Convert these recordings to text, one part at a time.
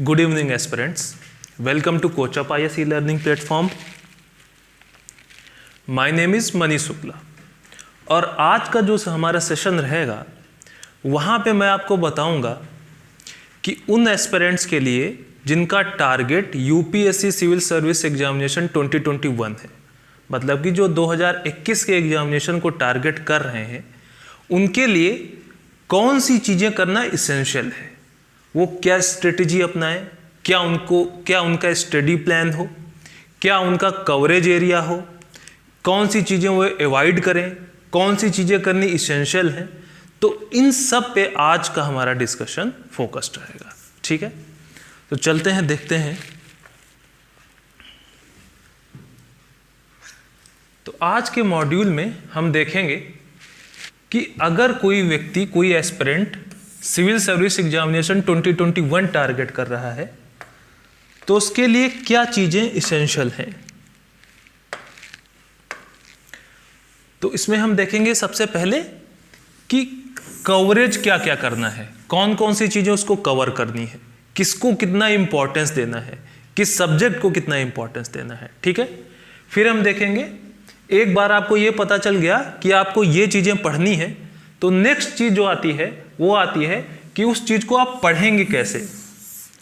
Good evening aspirants. Welcome to Coachup IAS e-learning platform. My name is Manish Shukla और आज का जो हमारा सेशन रहेगा वहाँ पे मैं आपको बताऊंगा कि उन एस्पिरेंट्स के लिए जिनका target UPSC civil service examination 2021 है, मतलब कि जो 2021 के एग्जामिनेशन को टारगेट कर रहे हैं, उनके लिए कौन सी चीज़ें करना इसेंशियल है, वो क्या स्ट्रेटजी अपनाएं, क्या उनका स्टडी प्लान हो, क्या उनका कवरेज एरिया हो, कौन सी चीज़ें वो अवॉइड करें, कौन सी चीज़ें करनी इसेंशियल हैं। तो इन सब पे आज का हमारा डिस्कशन फोकस्ड रहेगा। ठीक है, तो चलते हैं, देखते हैं। तो आज के मॉड्यूल में हम देखेंगे कि अगर कोई व्यक्ति, कोई aspirant civil service examination 2021 target कर रहा है तो उसके लिए क्या चीजें इसेंशियल हैं। तो इसमें हम देखेंगे सबसे पहले कि कवरेज क्या क्या करना है, कौन कौन सी चीजें उसको कवर करनी है, किसको कितना इंपॉर्टेंस देना है, किस सब्जेक्ट को कितना इंपॉर्टेंस देना है। ठीक है, फिर हम देखेंगे एक बार आपको ये पता चल गया कि आपको ये चीजें पढ़नी है तो नेक्स्ट चीज जो आती है वो आती है कि उस चीज को आप पढ़ेंगे कैसे।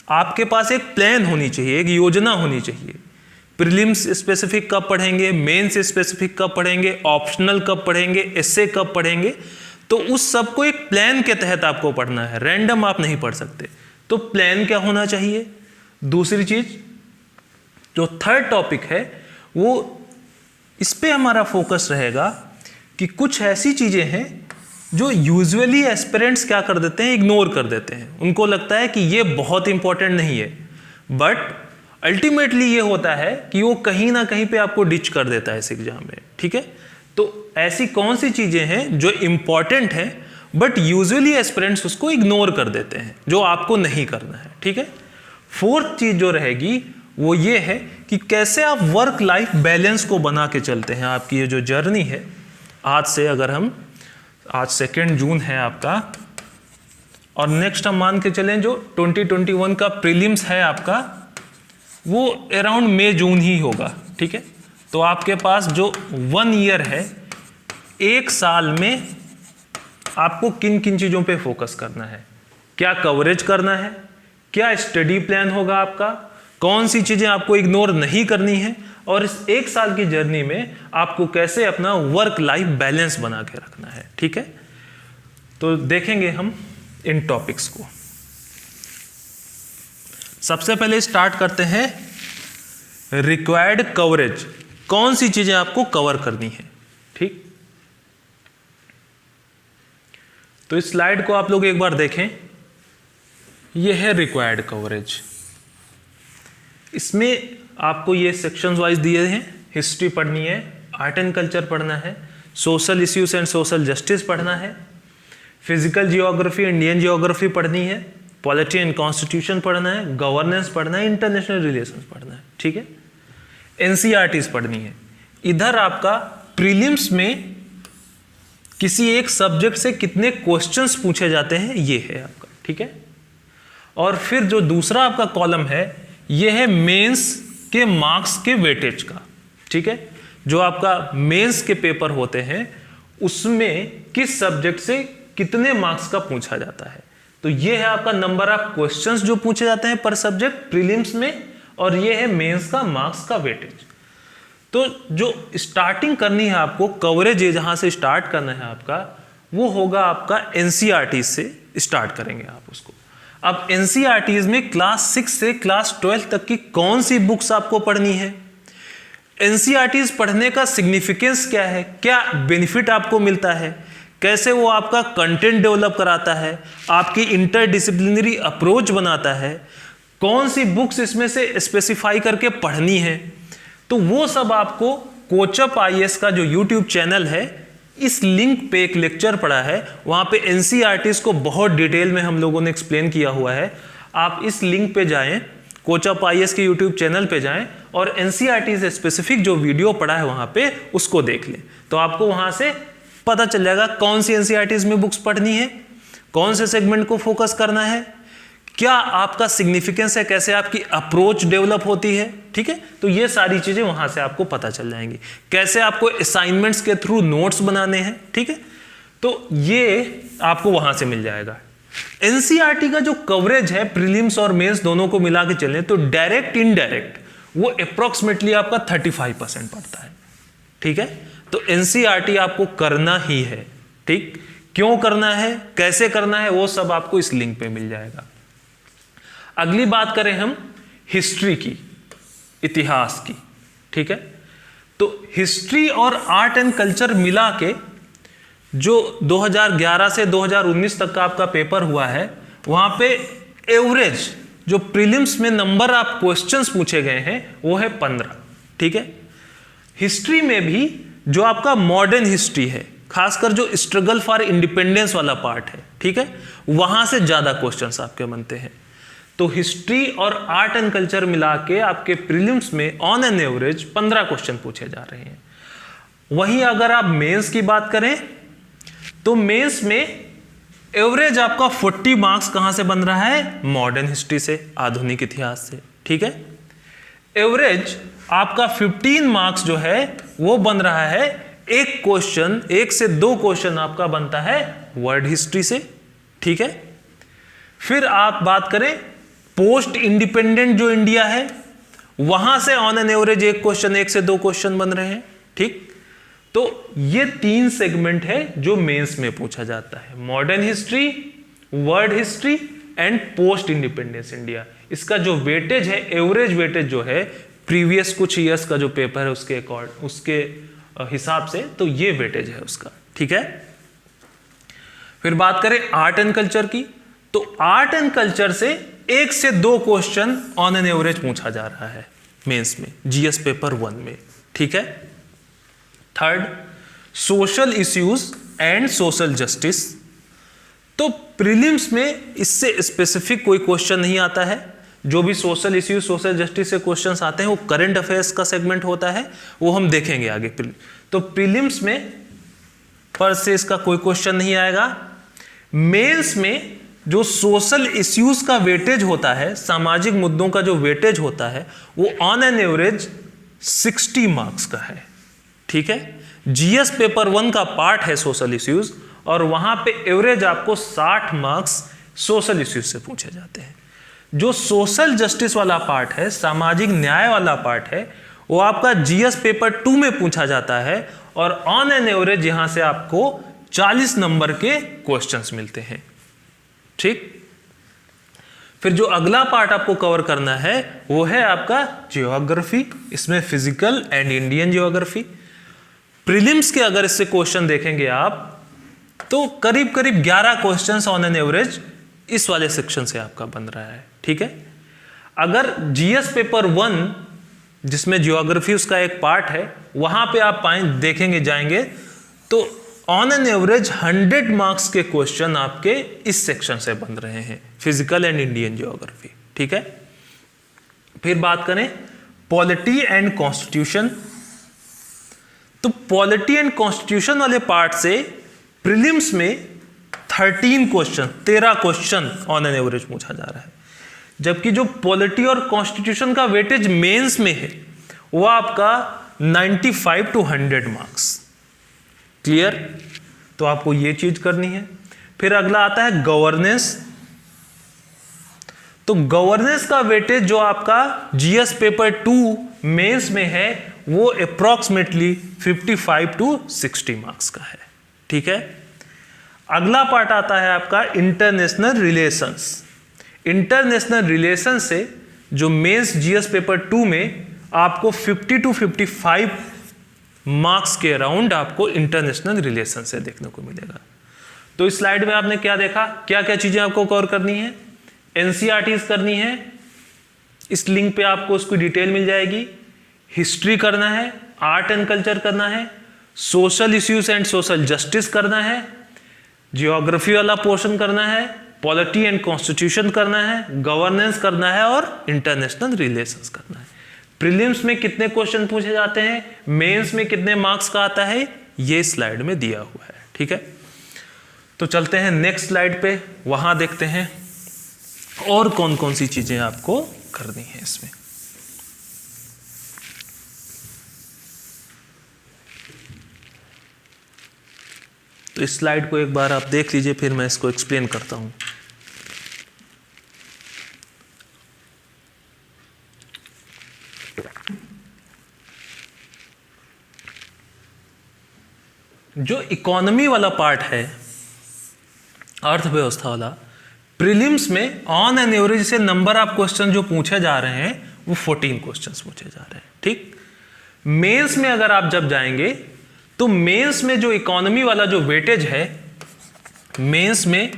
आपके पास एक प्लान होनी चाहिए, एक योजना होनी चाहिए। प्रीलिम्स स्पेसिफिक कब पढ़ेंगे, मेंस स्पेसिफिक कब पढ़ेंगे, ऑप्शनल कब पढ़ेंगे, एस्से कब पढ़ेंगे, तो उस सब को एक प्लान के तहत आपको पढ़ना है। रैंडम आप नहीं पढ़ सकते, तो प्लान क्या होना चाहिए। दूसरी चीज जो थर्ड टॉपिक है वो इस पे हमारा फोकस रहेगा कि कुछ ऐसी चीजें हैं जो यूजुअली एस्पिरेंट्स क्या कर देते हैं, इग्नोर कर देते हैं। उनको लगता है कि ये बहुत इंपॉर्टेंट नहीं है, बट अल्टीमेटली ये होता है कि वो कहीं ना कहीं पे आपको डिच कर देता है इस एग्जाम में। ठीक है, तो ऐसी कौन सी चीजें हैं जो इंपॉर्टेंट हैं बट यूजुअली एस्पिरेंट्स उसको इग्नोर कर देते हैं, जो आपको नहीं करना है। ठीक है, फोर्थ चीज जो रहेगी वो ये है कि कैसे आप वर्क लाइफ बैलेंस को बना के चलते हैं। आपकी ये जो जर्नी है, आज से अगर हम, आज 2 जून है आपका, और नेक्स्ट हम मान के चलें जो 2021 का प्रीलिम्स है आपका, वो अराउंड मई जून ही होगा। ठीक है, तो आपके पास जो 1 ईयर है, 1 साल में आपको किन किन चीज़ों पे फोकस करना है, क्या कवरेज करना है, क्या स्टडी प्लान होगा आपका, कौन सी चीज़ें आपको इग्नोर नहीं करनी है, और इस 1 साल की जर्नी में आपको कैसे अपना वर्क लाइफ बैलेंस बना के रखना है। ठीक है, तो देखेंगे हम इन टॉपिक्स को। सबसे पहले स्टार्ट करते हैं रिक्वायर्ड कवरेज, कौन सी चीजें आपको कवर करनी है। ठीक, तो इस स्लाइड को आप लोग एक बार देखें, यह है रिक्वायर्ड कवरेज। इसमें आपको ये सेक्शंस वाइज दिए हैं। हिस्ट्री पढ़नी है, आर्ट एंड कल्चर पढ़ना है, social issues and social justice पढ़ना है, फिजिकल जियोग्राफी, इंडियन जियोग्राफी पढ़नी है, पॉलिटी एंड कॉन्स्टिट्यूशन पढ़ना है, गवर्नेंस पढ़ना है, इंटरनेशनल रिलेशंस पढ़ना है। ठीक है, एनसीईआरटीज पढ़नी है। इधर आपका प्रीलिम्स में किसी एक सब्जेक्ट से कितने क्वेश्चंस पूछे जाते हैं ये है आपका। ठीक है, और फिर जो दूसरा आपका कॉलम है ये है मेंस के मार्क्स के वेटेज का। ठीक है, जो आपका मेंस के पेपर होते हैं उसमें किस सब्जेक्ट से कितने मार्क्स का पूछा जाता है। तो ये है आपका नंबर ऑफ क्वेश्चंस जो पूछे जाते हैं पर सब्जेक्ट प्रीलिम्स में, और ये है मेंस का मार्क्स का वेटेज। तो जो स्टार्टिंग करनी है आपको, कवरेज है जहां से स्टार्ट करना है आपका, वो होगा आपका एनसीईआरटी से स्टार्ट करेंगे आप उसको। अब एनसीईआरटीज में क्लास 6 से क्लास 12 तक की कौन सी बुक्स आपको पढ़नी है, एनसीईआरटीज पढ़ने का सिग्निफिकेंस क्या है, क्या बेनिफिट आपको मिलता है, कैसे वो आपका कंटेंट डेवलप कराता है, आपकी इंटरडिसिप्लिनरी अप्रोच बनाता है, कौन सी बुक्स इसमें से स्पेसिफाई करके पढ़नी है, तो वो सब आपको कोचअप आईएएस का जो यूट्यूब चैनल है, इस लिंक पे एक लेक्चर पड़ा है, वहां पे एनसीईआरटीज को बहुत डिटेल में हम लोगों ने एक्सप्लेन किया हुआ है। आप इस लिंक पे जाएं, कोचअप आईएएस के यूट्यूब चैनल पे जाएं और एनसीईआरटीज स्पेसिफिक जो वीडियो पड़ा है वहां पे उसको देख लें, तो आपको वहां से पता चल जाएगा कौन सी एनसीईआरटीज में बुक्स पढ़नी है, कौन से सेगमेंट को फोकस करना है, क्या आपका सिग्निफिकेंस है, कैसे आपकी अप्रोच डेवलप होती है, ठीक है। तो ये सारी चीजें वहां से आपको पता चल जाएंगी, कैसे आपको असाइनमेंट्स के थ्रू नोट्स बनाने हैं, ठीक है। तो ये आपको वहां से मिल जाएगा। एनसीईआरटी का जो कवरेज है प्रीलिम्स और मेंस दोनों को मिला के चलें तो डायरेक्ट इनडायरेक्ट वो अप्रोक्सीमेटली आपका 35% पड़ता है, ठीक है। तो एनसीईआरटी आपको करना ही है, ठीक। क्यों करना है, कैसे करना है, वो सब आपको इस लिंक पे मिल जाएगा। अगली बात करें हम हिस्ट्री की, इतिहास की, ठीक है। तो हिस्ट्री और आर्ट एंड कल्चर मिला के जो 2011 से 2019 तक का आपका पेपर हुआ है, वहां पे एवरेज जो प्रीलिम्स में नंबर ऑफ क्वेश्चंस पूछे गए हैं वो है 15, ठीक है। हिस्ट्री में भी जो आपका मॉडर्न हिस्ट्री है, खासकर जो स्ट्रगल फॉर इंडिपेंडेंस वाला पार्ट है, ठीक है, वहां से ज्यादा क्वेश्चंस आपके बनते हैं। तो हिस्ट्री और आर्ट एंड कल्चर मिला के आपके प्रीलिम्स में ऑन एन एवरेज 15 क्वेश्चन पूछे जा रहे हैं। वहीं अगर आप मेंस की बात करें तो मेंस में एवरेज आपका 40 मार्क्स कहां से बन रहा है, मॉडर्न हिस्ट्री से, आधुनिक इतिहास से, ठीक है। एवरेज आपका 15 मार्क्स जो है वो बन रहा है, एक क्वेश्चन, 1 से 2 क्वेश्चन आपका बनता है वर्ल्ड हिस्ट्री से, ठीक है। फिर आप बात करें पोस्ट इंडिपेंडेंट जो इंडिया है, वहां से ऑन एन एवरेज एक क्वेश्चन, 1 से 2 क्वेश्चन बन रहे हैं, ठीक। तो ये 3 सेगमेंट है जो मेंस में पूछा जाता है, modern history, world history and post independence India. इसका जो वेटेज है, एवरेज वेटेज जो है प्रीवियस कुछ ईयर्स का जो पेपर है उसके हिसाब से, तो ये वेटेज है उसका, ठीक है। फिर बात करें आर्ट एंड कल्चर की, तो आर्ट एंड कल्चर से 1 से 2 क्वेश्चन ऑन एन एवरेज पूछा जा रहा है मेंस में, जीएस पेपर 1 में, ठीक है। Third, social issues and social justice. तो प्रीलिम्स में इससे स्पेसिफिक कोई क्वेश्चन नहीं आता है, जो भी सोशल इश्यूज सोशल जस्टिस से क्वेश्चंस आते हैं वो करंट अफेयर्स का सेगमेंट होता है, वो हम देखेंगे आगे। तो प्रीलिम्स में पर से इसका कोई क्वेश्चन नहीं आएगा। मेंस में जो सोशल इश्यूज का वेटेज होता है, सामाजिक मुद्दों का जो वेटेज होता है, वो ऑन एन एवरेज 60 मार्क्स का है, ठीक है। जीएस पेपर 1 का पार्ट है सोशल इश्यूज, और वहां पे एवरेज आपको 60 मार्क्स सोशल इश्यूज से पूछे जाते हैं। जो सोशल जस्टिस वाला पार्ट है, सामाजिक न्याय वाला पार्ट है, वो आपका जीएस पेपर 2 में पूछा जाता है, और ऑन एन एवरेज यहां से आपको 40 नंबर के क्वेश्चंस मिलते हैं, ठीक। फिर जो अगला पार्ट आपको कवर करना है वो है आपका जियोग्राफी, इसमें physical and Indian geography. Prelims के अगर इससे क्वेश्चन देखेंगे आप तो करीब करीब 11 क्वेश्चंस ऑन एन एवरेज इस वाले सेक्शन से आपका बन रहा है, ठीक है। अगर जीएस पेपर 1 जिसमें जियोग्राफी उसका एक पार्ट है, वहां पे आप देखेंगे जाएंगे तो ऑन एन एवरेज 100 मार्क्स के क्वेश्चन आपके इस सेक्शन से बन रहे हैं, फिजिकल एंड इंडियन जियोग्राफी, ठीक है। फिर बात करें पॉलिटी एंड कॉन्स्टिट्यूशन, तो पॉलिटी एंड कॉन्स्टिट्यूशन वाले पार्ट से प्रीलिम्स में 13 क्वेश्चन ऑन एन एवरेज पूछा जा रहा है, जबकि जो पॉलिटी और कॉन्स्टिट्यूशन का वेटेज मेंस में है वो आपका 95 to 100 मार्क्स। क्लियर, तो आपको ये चीज करनी है। फिर अगला आता है गवर्नेंस, तो गवर्नेंस का वेटेज जो आपका जीएस पेपर 2 मेंस में है वो अप्रॉक्सीमेटली 55 to 60 मार्क्स का है, ठीक है। अगला पार्ट आता है आपका इंटरनेशनल रिलेशंस। इंटरनेशनल रिलेशन से जो मेंस जीएस पेपर 2 में आपको 50 to 55 मार्क्स के अराउंड आपको इंटरनेशनल रिलेशन से देखने को मिलेगा। तो इस स्लाइड में आपने क्या देखा, क्या क्या चीजें आपको कवर करनी है, एनसीईआरटीज करनी है, इस लिंक पे आपको उसकी डिटेल मिल जाएगी। हिस्ट्री करना है, आर्ट एंड कल्चर करना है, social issues and social justice करना है, जियोग्राफी वाला पोर्शन करना है, पॉलिटी एंड कॉन्स्टिट्यूशन करना है, गवर्नेंस करना है और इंटरनेशनल रिलेशंस करना है। प्रीलिम्स में कितने क्वेश्चन पूछे जाते हैं, मेंस में कितने मार्क्स का आता है, ये स्लाइड में दिया हुआ है, ठीक है। तो चलते हैं नेक्स्ट स्लाइड पे, वहां देखते हैं और कौन कौन सी चीजें आपको करनी है इसमें। तो इस स्लाइड को एक बार आप देख लीजिए, फिर मैं इसको एक्सप्लेन करता हूं। जो इकोनॉमी वाला पार्ट है, अर्थव्यवस्था वाला, प्रीलिम्स में ऑन एन एवरेज से नंबर ऑफ क्वेश्चन जो पूछे जा रहे हैं वो 14 क्वेश्चंस पूछे जा रहे हैं, ठीक। मेंस में अगर आप जब जाएंगे तो मेंस में जो इकोनॉमी वाला जो वेटेज है, मेंस में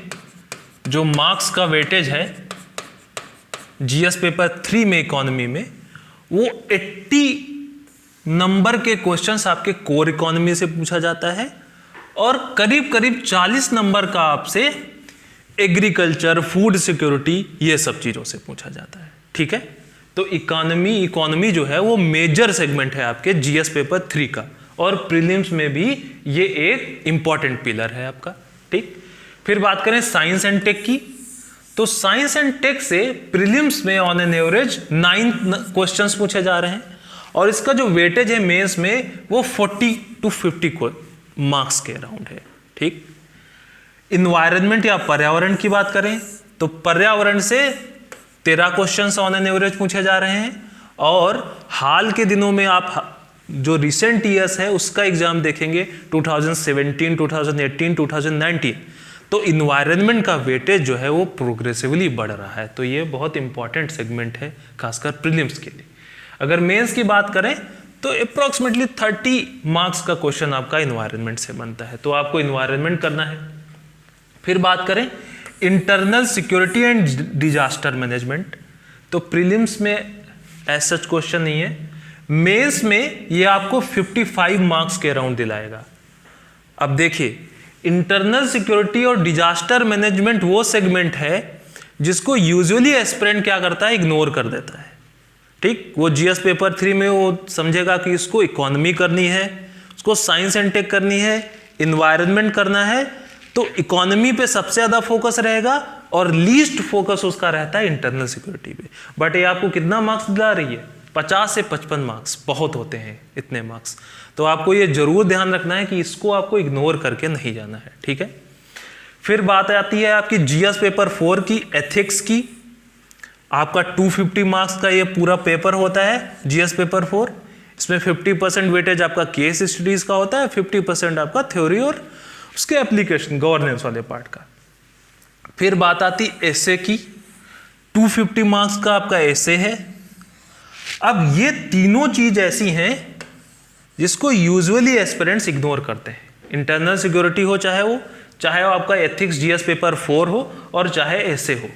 जो मार्क्स का वेटेज है जीएस पेपर 3 में इकोनॉमी में, वो 80 नंबर के क्वेश्चंस आपके कोर इकोनॉमी से पूछा जाता है और करीब करीब 40 नंबर का आपसे एग्रीकल्चर, फूड सिक्योरिटी, ये सब चीजों से पूछा जाता है, ठीक है। तो इकोनॉमी जो है वो मेजर सेगमेंट है आपके जीएस पेपर 3 का, और प्रीलिम्स में भी ये एक इंपॉर्टेंट पिलर है आपका, ठीक। फिर बात करें साइंस एंड टेक की, तो साइंस एंड टेक से प्रीलिम्स में ऑन एन एवरेज 9 क्वेश्चंस पूछे जा रहे हैं और इसका जो वेटेज है मेंस में वो 40 to 50 मार्क्स के अराउंड है, ठीक। इन्वायरमेंट या पर्यावरण की बात करें तो पर्यावरण से 13 क्वेश्चंस ऑन एन एवरेज पूछे जा रहे हैं, और हाल के दिनों में आप जो रिसेंट ईयर्स है उसका एग्जाम देखेंगे 2017, 2018, 2019, तो इन्वायरमेंट का वेटेज जो है वो प्रोग्रेसिवली बढ़ रहा है। तो ये बहुत इंपॉर्टेंट सेगमेंट है खासकर प्रीलिम्स के लिए। अगर मेंस की बात करें तो अप्रोक्सीमेटली 30 मार्क्स का क्वेश्चन आपका इन्वायरमेंट से बनता है, तो आपको इन्वायरमेंट करना है। फिर बात करें internal security and disaster management, तो प्रीलिम्स में ऐसा सच क्वेश्चन नहीं है, मेंस में ये आपको 55 मार्क्स के अराउंड दिलाएगा। अब देखिए, इंटरनल सिक्योरिटी और डिजास्टर मैनेजमेंट वो सेगमेंट है जिसको यूजुअली एस्पिरेंट क्या करता है, इग्नोर कर देता है, ठीक। वो जीएस पेपर 3 में वो समझेगा कि इसको इकोनॉमी करनी है, उसको साइंस एंड टेक करनी है, इन्वायरमेंट करना है, तो इकोनॉमी पे सबसे ज्यादा फोकस रहेगा और लीस्ट फोकस उसका रहता है इंटरनल सिक्योरिटी पे। बट ये आपको कितना मार्क्स दिला रही है, 50 से 55 मार्क्स, बहुत होते हैं इतने मार्क्स। तो आपको ये जरूर ध्यान रखना है कि इसको आपको इग्नोर करके नहीं जाना है, ठीक है। फिर बात आती है आपकी जीएस पेपर 4 की, एथिक्स की। आपका 250 मार्क्स का ये पूरा पेपर होता है जीएस पेपर 4। इसमें 50% वेटेज आपका केस स्टडीज का होता है, 50% आपका थ्योरी और उसके एप्लीकेशन गवर्नेंस वाले पार्ट का। फिर बात आती एसे की, 250 मार्क्स का आपका एसे है। अब ये तीनों चीज ऐसी हैं जिसको यूजुअली एस्पिरेंट्स इग्नोर करते हैं। इंटरनल सिक्योरिटी हो चाहे वो आपका एथिक्स जीएस पेपर 4 हो और चाहे एसे हो,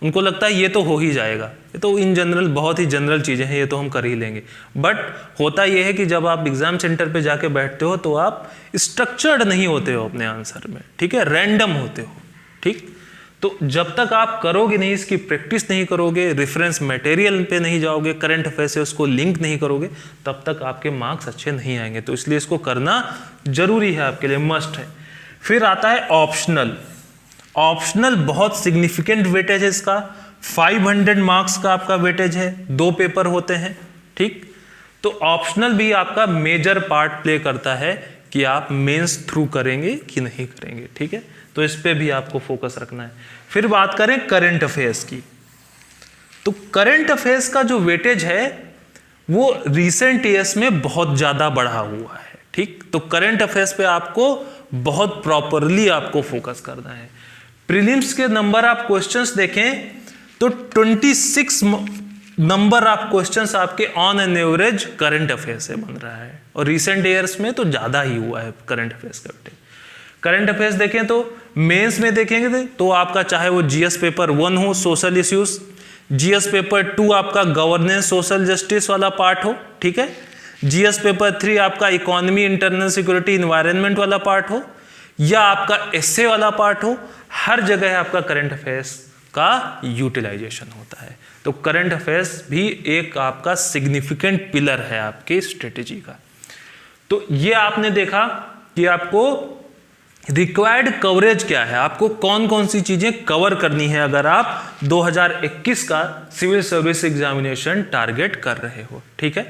उनको लगता है ये तो हो ही जाएगा, ये तो इन जनरल बहुत ही जनरल चीज़ें हैं, ये तो हम कर ही लेंगे। बट होता ये है कि जब आप एग्जाम सेंटर पे जाके बैठते हो तो आप स्ट्रक्चर्ड नहीं होते हो अपने आंसर में, ठीक है, रैंडम होते हो, ठीक। तो जब तक आप करोगे नहीं, इसकी प्रैक्टिस नहीं करोगे, रेफरेंस मटेरियल पे नहीं जाओगे, करंट अफेयर से उसको लिंक नहीं करोगे, तब तक आपके मार्क्स अच्छे नहीं आएंगे। तो इसलिए इसको करना जरूरी है, आपके लिए मस्ट है। फिर आता है ऑप्शनल। ऑप्शनल बहुत सिग्निफिकेंट वेटेज है इसका, 500 मार्क्स का आपका वेटेज है, 2 पेपर होते हैं, ठीक। तो ऑप्शनल भी आपका मेजर पार्ट प्ले करता है कि आप मेंस थ्रू करेंगे कि नहीं करेंगे, ठीक है। तो इस पे भी आपको फोकस रखना है। फिर बात करें करंट अफेयर्स की, तो करंट अफेयर्स का जो वेटेज है वो रिसेंट ईयर्स में बहुत ज्यादा बढ़ा हुआ है, ठीक। तो करंट अफेयर्स पे आपको बहुत प्रॉपरली आपको फोकस करना है। प्रीलिम्स के नंबर ऑफ क्वेश्चंस देखें तो 26 नंबर ऑफ क्वेश्चंस आपके on an average current affair से बन रहा है, और रिसेंट ईयर्स में तो ज्यादा ही हुआ है करंट अफेयर्स का वेटेज। करंट अफेयर्स देखें तो मेंस में देखेंगे तो आपका चाहे वो जीएस पेपर 1 हो, सोशल इश्यूज, जीएस पेपर 2 आपका गवर्नेंस सोशल जस्टिस वाला पार्ट हो, ठीक है, जीएस पेपर 3 आपका इकोनॉमी इंटरनल सिक्योरिटी इन्वायरमेंट वाला पार्ट हो, या आपका एसे वाला पार्ट हो, हर जगह आपका करंट अफेयर्स का यूटिलाइजेशन होता है। तो करंट अफेयर्स भी एक आपका सिग्निफिकेंट पिलर है आपके स्ट्रेटेजी का। तो ये आपने देखा कि आपको रिक्वायर्ड कवरेज क्या है, आपको कौन कौन सी चीजें कवर करनी है अगर आप 2021 का सिविल सर्विस एग्जामिनेशन टारगेट कर रहे हो। ठीक है,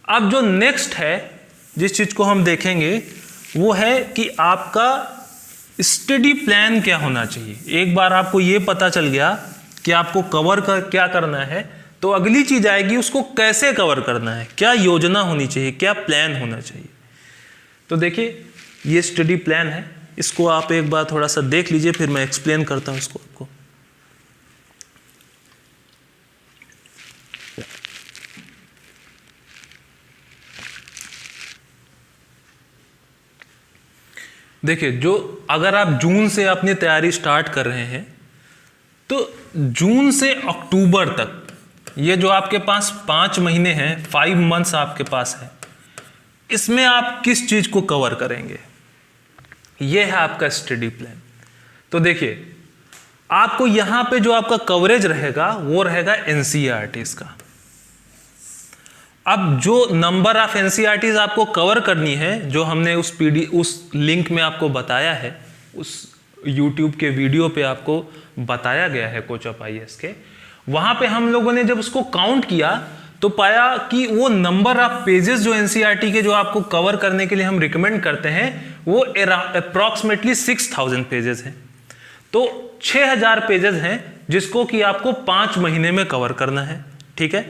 अब जो नेक्स्ट है जिस चीज को हम देखेंगे वो है कि आपका स्टडी प्लान क्या होना चाहिए। एक बार आपको ये पता चल गया कि आपको कवर क्या करना है, तो अगली चीज आएगी उसको कैसे कवर करना है, क्या योजना होनी चाहिए, क्या प्लान होना चाहिए। तो देखिए ये स्टडी प्लान है, इसको आप एक बार थोड़ा सा देख लीजिए, फिर मैं एक्सप्लेन करता हूं इसको आपको। देखिए, जो अगर आप जून से अपनी तैयारी स्टार्ट कर रहे हैं तो जून से अक्टूबर तक ये जो आपके पास 5 महीने हैं, 5 मंथ्स आपके पास है, इसमें आप किस चीज को कवर करेंगे, ये है आपका स्टडी प्लान। तो देखिए आपको यहां पे जो आपका कवरेज रहेगा वो रहेगा एनसीईआरटीज का। अब जो नंबर ऑफ एनसीईआरटीज आपको कवर करनी है, जो हमने उस लिंक में आपको बताया है, उस यूट्यूब के वीडियो पे आपको बताया गया है कोचअप आईएएस के, वहां पे हम लोगों ने जब उसको काउंट किया तो पाया कि वो नंबर ऑफ पेजेस जो एनसीईआरटी के जो आपको कवर करने के लिए हम रिकमेंड करते हैं वो अप्रॉक्सीमेटली 6000 पेजेस हैं। तो 6000 पेजेस हैं जिसको कि आपको 5 महीने में कवर करना है। ठीक है,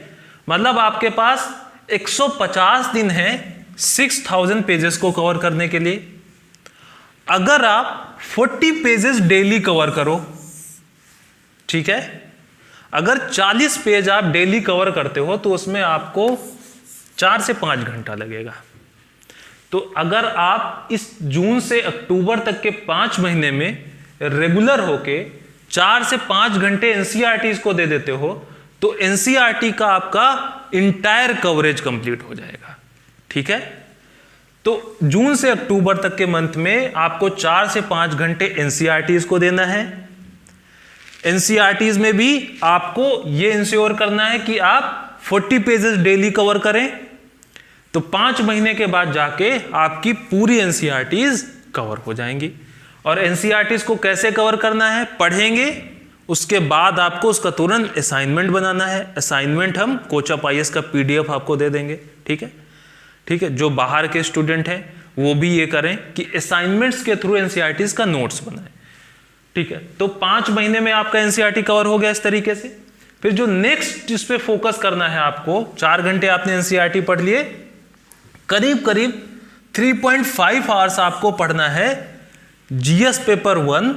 मतलब आपके पास 150 दिन है 6000 पेजेस को कवर करने के लिए। अगर आप 40 पेजेस डेली कवर करो, ठीक है, अगर 40 पेज आप डेली कवर करते हो तो उसमें आपको 4 से 5 घंटा लगेगा। तो अगर आप इस जून से अक्टूबर तक के 5 महीने में रेगुलर होके 4 से 5 घंटे एनसीईआरटी को दे देते हो तो एनसीईआरटी का आपका इंटायर कवरेज कंप्लीट हो जाएगा। ठीक है, तो जून से अक्टूबर तक के मंथ में आपको 4 से 5 घंटे एनसीईआरटी को देना है। एनसीईआरटीज में भी आपको यह इंश्योर करना है कि आप 40 पेजेस डेली कवर करें, तो 5 महीने के बाद जाके आपकी पूरी एनसीईआरटीज कवर हो जाएंगी। और एनसीईआरटीज को कैसे कवर करना है, पढ़ेंगे, उसके बाद आपको उसका तुरंत असाइनमेंट बनाना है। असाइनमेंट हम कोचअप आईएएस का पीडीएफ आपको दे देंगे। ठीक है, ठीक है, जो बाहर के स्टूडेंट हैं वो भी ये करें कि असाइनमेंट्स के थ्रू एनसीईआरटीज का नोट्स बनाएं। ठीक है, तो 5 महीने में आपका एनसीईआरटी कवर हो गया इस तरीके से। फिर जो नेक्स्ट जिस पे फोकस करना है आपको, 4 घंटे आपने एनसीईआरटी पढ़ लिए, करीब करीब 3.5 आवर्स आपको पढ़ना है जीएस पेपर 1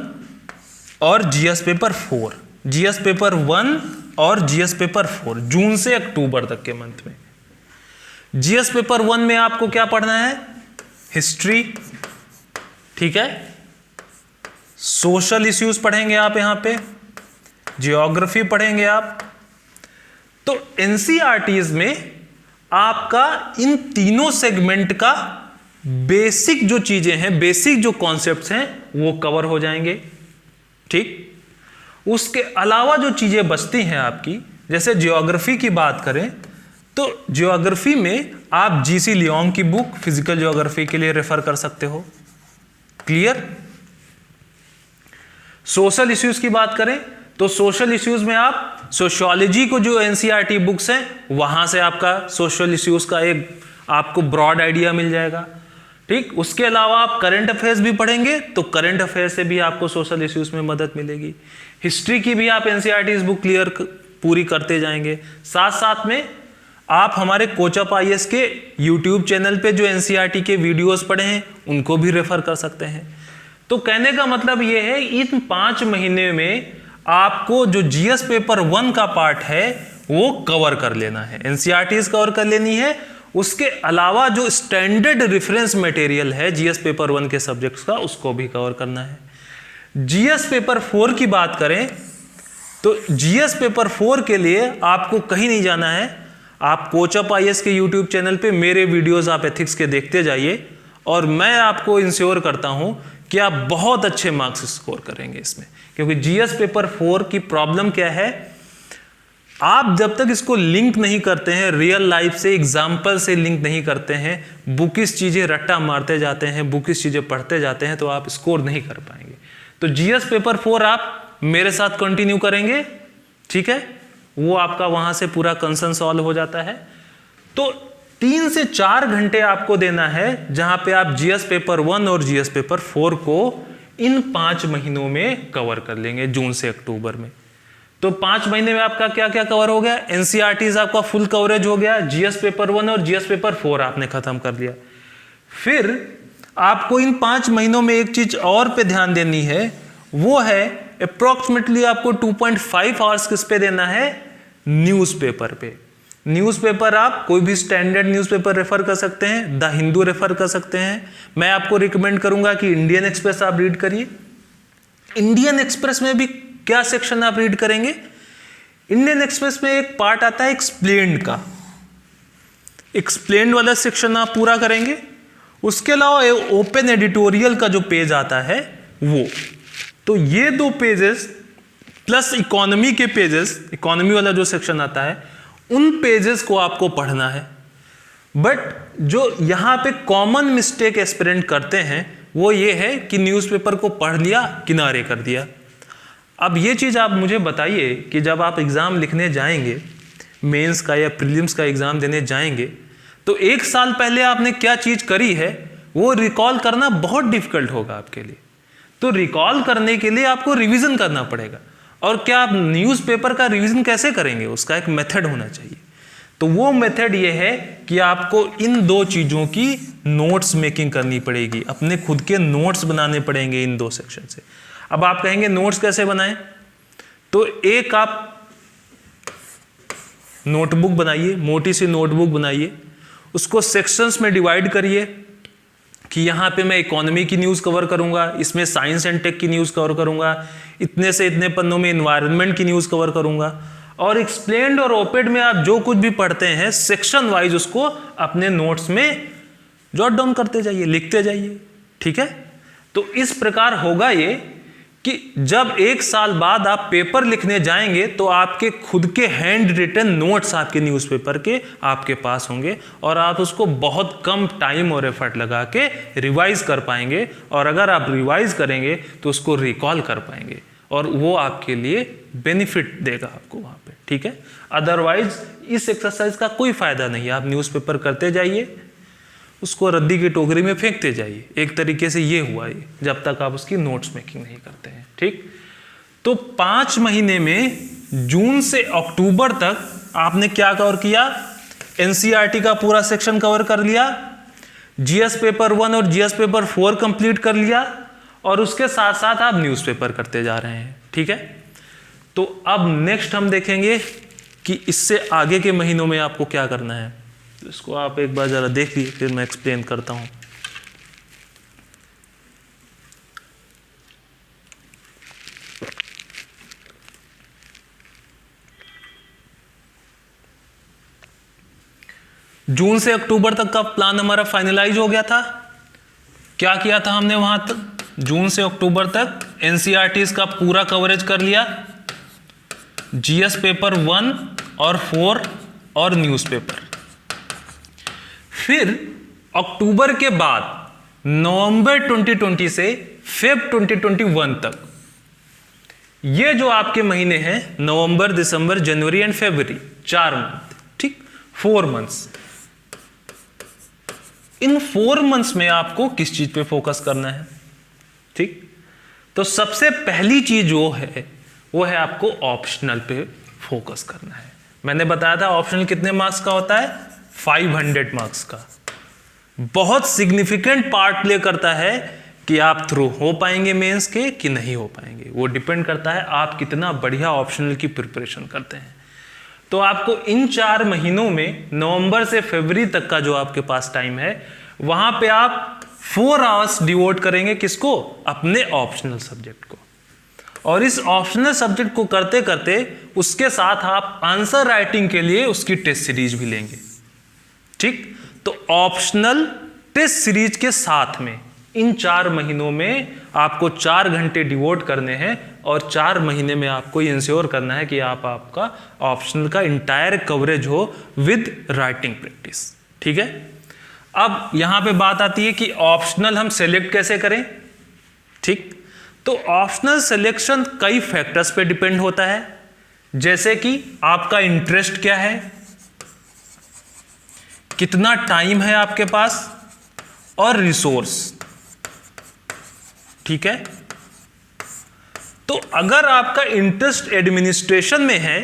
और जीएस पेपर 4। जीएस पेपर 1 और जीएस पेपर 4 जून से अक्टूबर तक के मंथ में। जीएस पेपर 1 में आपको क्या पढ़ना है, हिस्ट्री, ठीक है, सोशल इश्यूज पढ़ेंगे आप, यहां पे जियोग्राफी पढ़ेंगे आप। तो एनसीईआरटीज में आपका इन तीनों सेगमेंट का बेसिक जो चीजें हैं, बेसिक जो कॉन्सेप्ट्स हैं वो कवर हो जाएंगे। ठीक, उसके अलावा जो चीजें बचती हैं आपकी, जैसे जियोग्राफी की बात करें तो जियोग्राफी में आप जीसी लियोंग की बुक फिजिकल जियोग्राफी के लिए रेफर कर सकते हो। क्लियर। सोशल इश्यूज की बात करें तो सोशल इश्यूज में आप सोशियोलॉजी को जो एनसीईआरटी बुक्स हैं वहां से आपका सोशल इश्यूज का एक आपको ब्रॉड आइडिया मिल जाएगा। ठीक, उसके अलावा आप करंट अफेयर्स भी पढ़ेंगे तो करंट अफेयर्स से भी आपको सोशल इश्यूज में मदद मिलेगी। हिस्ट्री की भी आप एनसीईआरटी बुक क्लियर पूरी करते जाएंगे। साथ साथ में आप हमारे कोचअप आईएएस के यूट्यूब चैनल पे जो एनसीईआरटी के वीडियोस पढ़े हैं उनको भी रेफर कर सकते हैं। तो कहने का मतलब ये है, इन 5 महीने में आपको जो जीएस पेपर 1 का पार्ट है वो कवर कर लेना है, एनसीईआरटीज कवर कर लेनी है। उसके अलावा जो स्टैंडर्ड रेफरेंस मटेरियल है जीएस पेपर 1 के सब्जेक्ट्स का उसको भी कवर करना है। जीएस पेपर 4 की बात करें तो जीएस पेपर 4 के लिए आपको कहीं नहीं जाना है, आप कोचअप आईएएस के यूट्यूब चैनल पे मेरे वीडियोस आप एथिक्स के देखते जाइए और मैं आपको इंश्योर करता हूं कि आप बहुत अच्छे मार्क्स स्कोर करेंगे इसमें। क्योंकि जीएस पेपर 4 की प्रॉब्लम क्या है, आप जब तक इसको लिंक नहीं करते हैं, रियल लाइफ से, एग्जाम्पल से लिंक नहीं करते हैं, बुकिश चीज़ें रट्टा मारते जाते हैं, बुकिश चीज़ें पढ़ते जाते हैं, तो आप स्कोर नहीं कर पाएंगे। तो जीएस पेपर 4 आप मेरे साथ कंटिन्यू करेंगे, ठीक है, वो आपका वहाँ से पूरा कंसर्न सॉल्व हो जाता है। तो 3 से 4 घंटे आपको देना है, जहाँ पे आप जीएस पेपर 1 और जीएस पेपर 4 को इन 5 महीनों में कवर कर लेंगे, जून से अक्टूबर में। तो 5 महीने में आपका क्या क्या कवर हो गया? एनसीईआरटी आपका फुल कवरेज हो गया, जीएस पेपर 1 और जीएस पेपर 4 आपने खत्म कर लिया। फिर आपको इन 5 महीनों में एक चीज और पे ध्यान देनी है, वो है अप्रोक्सीमेटली आपको 2.5 आवर्स किस पे देना है? न्यूज़पेपर पे। न्यूज़पेपर आप कोई भी स्टैंडर्ड न्यूज़पेपर रेफर कर सकते हैं, द हिंदू रेफर कर सकते हैं। मैं आपको रिकमेंड करूंगा कि इंडियन एक्सप्रेस आप रीड करिए। इंडियन एक्सप्रेस में भी क्या सेक्शन आप रीड करेंगे? इंडियन एक्सप्रेस में एक पार्ट आता है एक्सप्लेन्ड का, एक्सप्लेन्ड वाला सेक्शन आप पूरा करेंगे। उसके अलावा ओपन एडिटोरियल का जो पेज आता है वो, तो ये 2 पेजेस प्लस इकोनॉमी के पेजेस, इकोनॉमी वाला जो सेक्शन आता है, उन पेजेस को आपको पढ़ना है। बट जो यहां पे कॉमन मिस्टेक एस्पिरेंट करते हैं वो ये है कि न्यूज़पेपर को पढ़ लिया, किनारे कर दिया। अब ये चीज़ आप मुझे बताइए कि जब आप एग्ज़ाम लिखने जाएंगे, मेंस का या प्रीलिम्स का एग्ज़ाम देने जाएंगे, तो 1 साल पहले आपने क्या चीज़ करी है वो रिकॉल करना बहुत डिफिकल्ट होगा आपके लिए। तो रिकॉल करने के लिए आपको रिवीजन करना पड़ेगा। और क्या आप न्यूज़पेपर का रिवीजन कैसे करेंगे? उसका एक मेथड होना चाहिए। तो वो मेथड ये है कि आपको इन 2 चीज़ों की नोट्स मेकिंग करनी पड़ेगी, अपने खुद के नोट्स बनाने पड़ेंगे इन 2 सेक्शन से। अब आप कहेंगे नोट्स कैसे बनाएं? तो एक आप नोटबुक बनाइए, मोटी सी नोटबुक बनाइए, उसको सेक्शंस में डिवाइड करिए कि यहाँ पे मैं इकोनॉमी की न्यूज़ कवर करूँगा, इसमें साइंस एंड टेक की न्यूज़ कवर करूँगा, इतने से इतने पन्नों में इन्वायरमेंट की न्यूज़ कवर करूँगा। और एक्सप्लेन्ड और ओपेड में आप जो कुछ भी पढ़ते हैं सेक्शन वाइज उसको अपने नोट्स में जॉट डाउन करते जाइए, लिखते जाइए, ठीक है। तो इस प्रकार होगा ये कि जब 1 साल बाद आप पेपर लिखने जाएंगे तो आपके खुद के हैंड रिटन नोट्स आपके न्यूज़पेपर के आपके पास होंगे और आप उसको बहुत कम टाइम और एफर्ट लगा के रिवाइज कर पाएंगे। और अगर आप रिवाइज करेंगे तो उसको रिकॉल कर पाएंगे और वो आपके लिए बेनिफिट देगा आपको वहाँ पे, ठीक है। अदरवाइज इस एक्सरसाइज का कोई फायदा नहीं है। आप न्यूज़पेपर करते जाइए, उसको रद्दी की टोकरी में फेंकते जाइए। एक तरीके से ये हुआ ये, जब तक आप उसकी नोट्स मेकिंग नहीं करते हैं, ठीक। तो 5 महीने में जून से अक्टूबर तक आपने क्या कवर किया? एनसीईआरटी का पूरा सेक्शन कवर कर लिया, जीएस पेपर 1 और जीएस पेपर 4 कंप्लीट कर लिया और उसके साथ साथ आप न्यूज़पेपर करते जा रहे हैं, ठीक है। तो अब नेक्स्ट हम देखेंगे कि इससे आगे के महीनों में आपको क्या करना है। तो इसको आप एक बार जरा देख लीजिए, फिर मैं एक्सप्लेन करता हूं। जून से अक्टूबर तक का प्लान हमारा फाइनलाइज हो गया था। क्या किया था हमने वहां तक? जून से अक्टूबर तक एनसीईआरटीज का पूरा कवरेज कर लिया, जीएस पेपर 1 और 4 और न्यूज़पेपर। फिर अक्टूबर के बाद नवंबर 2020 से फेब 2021 तक ये जो आपके महीने हैं, नवंबर, दिसंबर, जनवरी एंड फरवरी, 4 मंथ, ठीक, 4 मंथ्स। इन 4 मंथ्स में आपको किस चीज पे फोकस करना है, ठीक। तो सबसे पहली चीज जो है वो है आपको ऑप्शनल पे फोकस करना है। मैंने बताया था ऑप्शनल कितने मार्क्स का होता है? 500 मार्क्स का। बहुत सिग्निफिकेंट पार्ट प्ले करता है कि आप थ्रू हो पाएंगे मेंस के कि नहीं हो पाएंगे। वो डिपेंड करता है आप कितना बढ़िया ऑप्शनल की प्रिपरेशन करते हैं। तो आपको इन 4 महीनों में नवंबर से फरवरी तक का जो आपके पास टाइम है, वहां पे आप 4 आवर्स डिवोट करेंगे किसको? अपने ऑप्शनल सब्जेक्ट को। और इस ऑप्शनल सब्जेक्ट को करते करते उसके साथ आप आंसर राइटिंग के लिए उसकी टेस्ट सीरीज भी लेंगे, ठीक। तो ऑप्शनल टेस्ट सीरीज के साथ में इन 4 महीनों में आपको 4 घंटे डिवोट करने हैं और 4 महीने में आपको ये इंश्योर करना है कि आपका ऑप्शनल का इंटायर कवरेज हो विद राइटिंग प्रैक्टिस। ठीक है, अब यहां पे बात आती है कि ऑप्शनल हम सेलेक्ट कैसे करें। ठीक, तो ऑप्शनल सिलेक्शन कई फैक्टर्स पे डिपेंड होता है, जैसे कि आपका इंटरेस्ट क्या है, कितना टाइम है आपके पास, और रिसोर्स। ठीक है, तो अगर आपका इंटरेस्ट एडमिनिस्ट्रेशन में है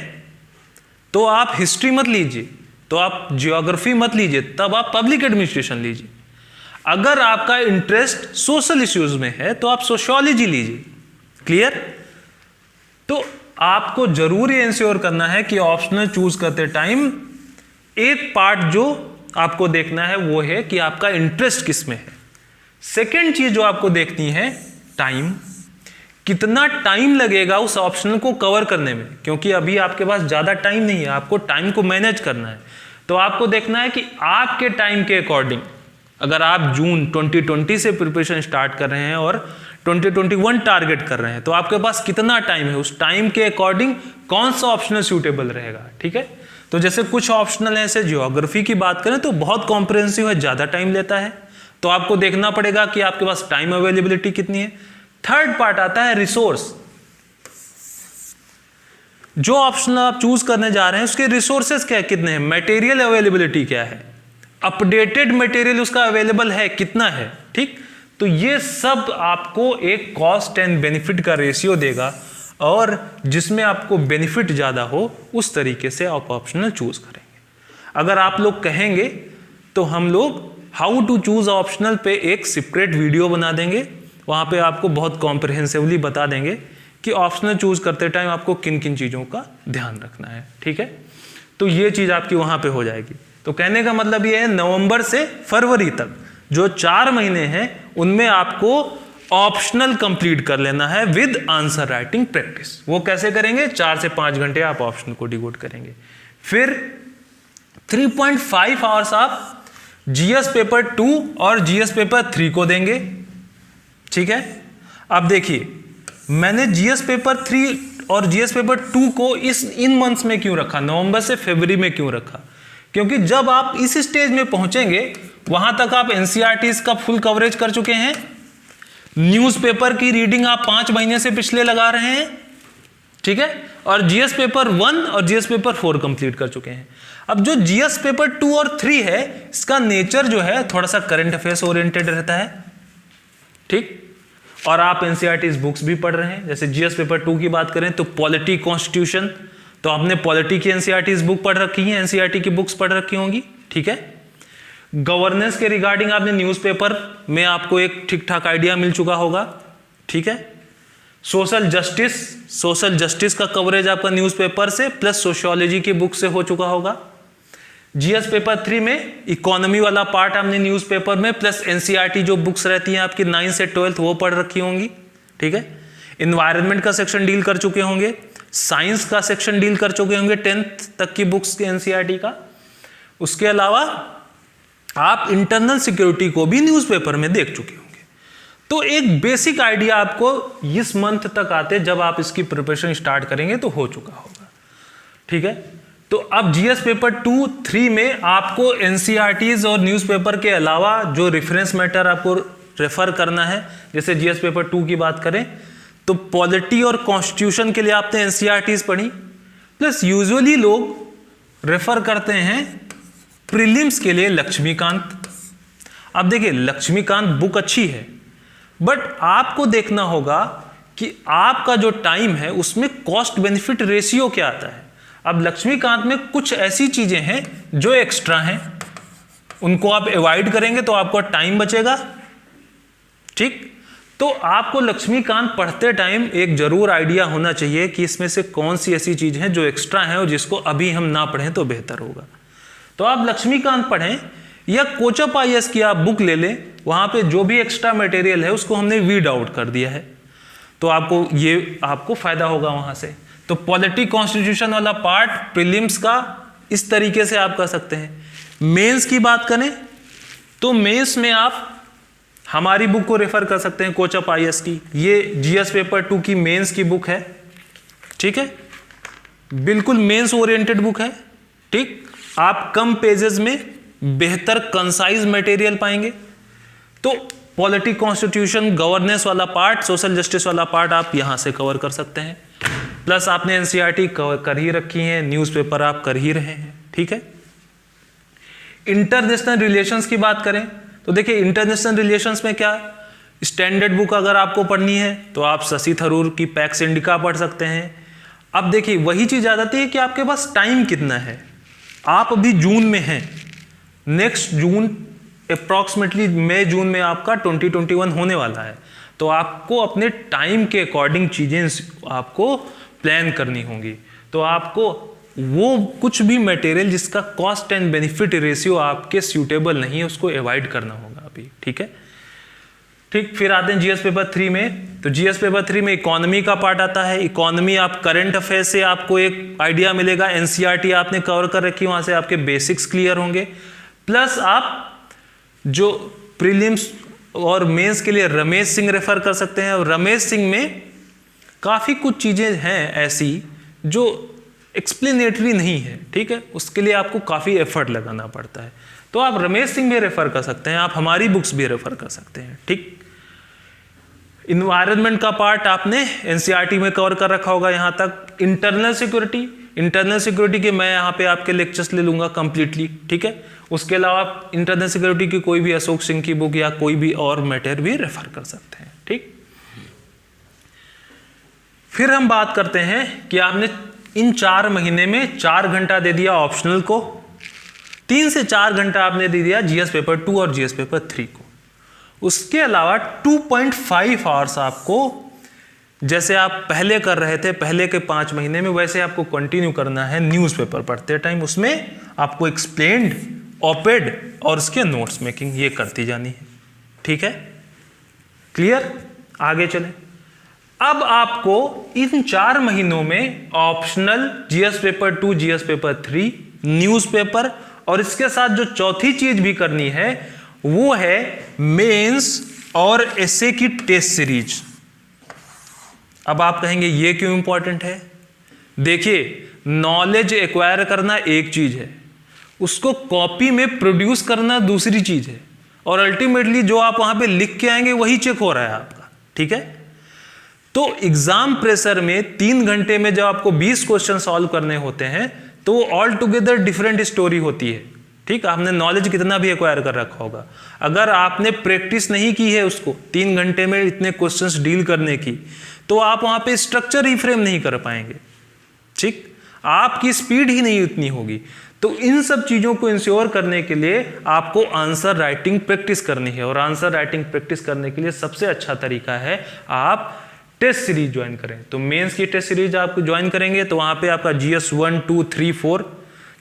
तो आप हिस्ट्री मत लीजिए, तो आप जियोग्राफी मत लीजिए, तब आप पब्लिक एडमिनिस्ट्रेशन लीजिए। अगर आपका इंटरेस्ट सोशल इश्यूज में है तो आप सोशियोलॉजी लीजिए। क्लियर? तो आपको जरूर ये इंश्योर करना है कि ऑप्शनल चूज करते टाइम एक पार्ट जो आपको देखना है वो है कि आपका इंटरेस्ट किस में है। सेकेंड चीज जो आपको देखनी है, टाइम, कितना टाइम लगेगा उस ऑप्शनल को कवर करने में, क्योंकि अभी आपके पास ज्यादा टाइम नहीं है, आपको टाइम को मैनेज करना है। तो आपको देखना है कि आपके टाइम के अकॉर्डिंग, अगर आप जून 2020 से प्रिपरेशन स्टार्ट कर रहे हैं और 2021 टारगेट कर रहे हैं, तो आपके पास कितना टाइम है, उस टाइम के अकॉर्डिंग कौन सा ऑप्शनल सूटेबल रहेगा। ठीक है, तो जैसे कुछ ऑप्शनल है, जैसे ज्योग्राफी की बात करें तो बहुत कॉम्प्रिहेंसिव है, ज्यादा टाइम लेता है, तो आपको देखना पड़ेगा कि आपके पास टाइम अवेलेबिलिटी कितनी है। थर्ड पार्ट आता है रिसोर्स। जो ऑप्शनल आप चूज करने जा रहे हैं उसके रिसोर्सेज क्या कितने हैं, मटेरियल अवेलेबिलिटी क्या है, अपडेटेड मटेरियल उसका अवेलेबल है कितना है। ठीक, तो ये सब आपको एक कॉस्ट एंड बेनिफिट का रेशियो देगा, और जिसमें आपको बेनिफिट ज्यादा हो उस तरीके से आप ऑप्शनल चूज करेंगे। अगर आप लोग कहेंगे तो हम लोग हाउ टू चूज ऑप्शनल पे एक सेपरेट वीडियो बना देंगे, वहां पे आपको बहुत कॉम्प्रिहेंसिवली बता देंगे कि ऑप्शनल चूज करते टाइम आपको किन किन चीजों का ध्यान रखना है। ठीक है, तो ये चीज आपकी वहां पे हो जाएगी। तो कहने का मतलब ये है, नवंबर से फरवरी तक जो 4 महीने हैं उनमें आपको ऑप्शनल कंप्लीट कर लेना है विद आंसर राइटिंग प्रैक्टिस। वो कैसे करेंगे, 4 से 5 घंटे आप ऑप्शनल को डिवोट करेंगे, फिर 3.5 आवर्स आप जीएस पेपर 2 और जीएस पेपर 3 को देंगे। ठीक है, अब देखिए मैंने जीएस पेपर 3 और जीएस पेपर 2 को इन मंथ्स में क्यों रखा, नवंबर से फरवरी में क्यों रखा, क्योंकि जब आप इस स्टेज में पहुंचेंगे वहां तक आप एनसीईआरटीज का फुल कवरेज कर चुके हैं, न्यूज़पेपर की रीडिंग आप 5 महीने से पिछले लगा रहे हैं। ठीक है, और जीएस पेपर 1 और जीएस पेपर 4 कंप्लीट कर चुके हैं। अब जो जीएस पेपर 2 और 3 है, इसका नेचर जो है थोड़ा सा करंट अफेयर्स ओरिएंटेड रहता है। ठीक, और आप एनसीईआरटीज बुक्स भी पढ़ रहे हैं, जैसे जीएस पेपर 2 की बात करें तो पॉलिटी कॉन्स्टिट्यूशन, तो आपने पॉलिटी की एनसीईआरटीज बुक पढ़ रखी है, एनसीईआरटी की बुक्स पढ़ रखी होंगी। ठीक है, गवर्नेंस के रिगार्डिंग आपने न्यूज़पेपर में आपको एक ठीक ठाक आइडिया मिल चुका होगा। ठीक है, सोशल जस्टिस का कवरेज आपका न्यूज़पेपर से प्लस सोशियोलॉजी की बुक से हो चुका होगा। जीएस पेपर 3 में इकोनॉमी वाला पार्ट आपने न्यूज़पेपर में प्लस एनसीईआरटी जो बुक्स रहती हैं आपकी 9 से 12 वो पढ़ रखी होंगी। ठीक है, इन्वायरमेंट का सेक्शन डील कर चुके होंगे, साइंस का सेक्शन डील कर चुके होंगे 10th तक की बुक्स एनसीईआरटी का। उसके अलावा आप इंटरनल सिक्योरिटी को भी न्यूज़पेपर में देख चुके होंगे। तो एक बेसिक आइडिया आपको इस मंथ तक आते जब आप इसकी प्रिपरेशन स्टार्ट करेंगे तो हो चुका होगा। ठीक है, तो अब जीएस पेपर 2, 3 में आपको एनसीईआरटीज और न्यूज़पेपर के अलावा जो रेफरेंस मैटर आपको रेफर करना है, जैसे जीएस पेपर 2 की बात करें तो पॉलिटी और कॉन्स्टिट्यूशन के लिए आपने एनसीईआरटीज पढ़ी, प्लस यूजुअली लोग रेफर करते हैं प्रीलिम्स के लिए लक्ष्मीकांत। अब देखिए लक्ष्मीकांत बुक अच्छी है, बट आपको देखना होगा कि आपका जो टाइम है उसमें कॉस्ट बेनिफिट रेशियो क्या आता है। अब लक्ष्मीकांत में कुछ ऐसी चीजें हैं जो एक्स्ट्रा हैं, उनको आप अवॉइड करेंगे तो आपका टाइम बचेगा। ठीक, तो आपको लक्ष्मीकांत पढ़ते टाइम एक जरूर आइडिया होना चाहिए कि इसमें से कौन सी ऐसी चीज है जो एक्स्ट्रा है और जिसको अभी हम ना पढ़ें तो बेहतर होगा। तो आप लक्ष्मीकांत पढ़ें या कोचअप आईएएस की आप बुक ले लें, वहां पे जो भी एक्स्ट्रा मटेरियल है उसको हमने वीड आउट कर दिया है, तो आपको फायदा होगा वहां से। तो पॉलिटी कॉन्स्टिट्यूशन वाला पार्ट प्रीलिम्स का इस तरीके से आप कर सकते हैं। मेंस की बात करें तो मेंस में आप हमारी बुक को रेफर कर सकते हैं कोचअप आईएएस की, ये जीएस पेपर 2 की मेंस की बुक है, ठीक है, बिल्कुल मेंस ओरिएंटेड बुक है, ठीक। आप कम पेजेस में बेहतर कंसाइज मटेरियल पाएंगे। तो पॉलिटी, कॉन्स्टिट्यूशन, गवर्नेंस वाला पार्ट, सोशल जस्टिस वाला पार्ट आप यहां से कवर कर सकते हैं। प्लस आपने एनसीईआरटी कवर कर ही रखी है, न्यूज़पेपर आप कर ही रहे हैं, ठीक है। इंटरनेशनल रिलेशंस की बात करें तो देखिए इंटरनेशनल रिलेशंस में क्या, स्टैंडर्ड बुक अगर आपको पढ़नी है तो आप शशि थरूर की पैक्स इंडिका पढ़ सकते हैं। अब देखिए वही चीज आ जाती है कि आपके पास टाइम कितना है। आप अभी जून में हैं, नेक्स्ट जून अप्रॉक्सीमेटली मई जून में आपका 2021 होने वाला है, तो आपको अपने टाइम के अकॉर्डिंग चीजें आपको प्लान करनी होंगी। तो आपको वो कुछ भी मटेरियल जिसका कॉस्ट एंड बेनिफिट रेशियो आपके सूटेबल नहीं है उसको अवॉइड करना होगा अभी, ठीक है, ठीक। फिर आते हैं जीएस पेपर 3 में। तो जीएस पेपर 3 में इकोनॉमी का पार्ट आता है। इकोनॉमी आप करंट अफेयर से आपको एक आइडिया मिलेगा, एनसीईआरटी आपने कवर कर रखी, वहां से आपके बेसिक्स क्लियर होंगे। प्लस आप जो प्रीलिम्स और मेंस के लिए रमेश सिंह रेफर कर सकते हैं। और रमेश सिंह में काफ़ी कुछ चीज़ें हैं ऐसी जो एक्सप्लेनेटरी नहीं है, ठीक है, उसके लिए आपको काफ़ी एफर्ट लगाना पड़ता है। तो आप रमेश सिंह भी रेफर कर सकते हैं, आप हमारी बुक्स भी रेफर कर सकते हैं, ठीक। इन्वायरमेंट का पार्ट आपने एनसीईआरटी में कवर कर रखा होगा यहाँ तक। इंटरनल सिक्योरिटी के मैं यहाँ पे आपके लेक्चर्स ले लूंगा कंप्लीटली, ठीक है। उसके अलावा आप इंटरनल सिक्योरिटी की कोई भी अशोक सिंह की बुक या कोई भी और मैटर भी रेफर कर सकते हैं, ठीक। फिर हम बात करते हैं कि आपने इन 4 महीने में 4 घंटा दे दिया ऑप्शनल को, 3 से 4 घंटा आपने दे दिया जीएस पेपर 2 और जीएस पेपर 3 को। उसके अलावा 2.5 आवर्स आपको, जैसे आप पहले कर रहे थे पहले के 5 महीने में, वैसे आपको कंटिन्यू करना है न्यूज़पेपर पढ़ते टाइम। उसमें आपको एक्सप्लेन्ड, ऑपेड और उसके नोट्स मेकिंग ये करती जानी है, ठीक है, क्लियर। आगे चलें। अब आपको इन 4 महीनों में optional GS paper 2, GS paper 3, newspaper और इसके साथ जो चौथी चीज भी करनी है वो है मेंस और एसए की टेस्ट सीरीज। अब आप कहेंगे ये क्यों इंपॉर्टेंट है? देखिए, नॉलेज एक्वायर करना एक चीज है, उसको कॉपी में प्रोड्यूस करना दूसरी चीज है, और अल्टीमेटली जो आप वहां पे लिख के आएंगे वही चेक हो रहा है आपका, ठीक है। तो एग्जाम प्रेशर में 3 घंटे में जब आपको 20 क्वेश्चन सॉल्व करने होते हैं तो ऑल टुगेदर डिफरेंट स्टोरी होती है, ठीक। आपने नॉलेज कितना भी एक्वायर कर रखा होगा, अगर आपने प्रैक्टिस नहीं की है उसको 3 घंटे में इतने क्वेश्चंस डील करने की, तो आप वहां पे स्ट्रक्चर रिफ्रेम नहीं कर पाएंगे, ठीक, आपकी स्पीड ही नहीं उतनी होगी। तो इन सब चीजों को इंश्योर करने के लिए आपको आंसर राइटिंग प्रैक्टिस करनी है, और आंसर राइटिंग प्रैक्टिस करने के लिए सबसे अच्छा तरीका है आप टेस्ट सीरीज ज्वाइन करें। तो मेंस की टेस्ट सीरीज आप ज्वाइन करेंगे तो वहां पे आपका जीएस 1, 2, 3, 4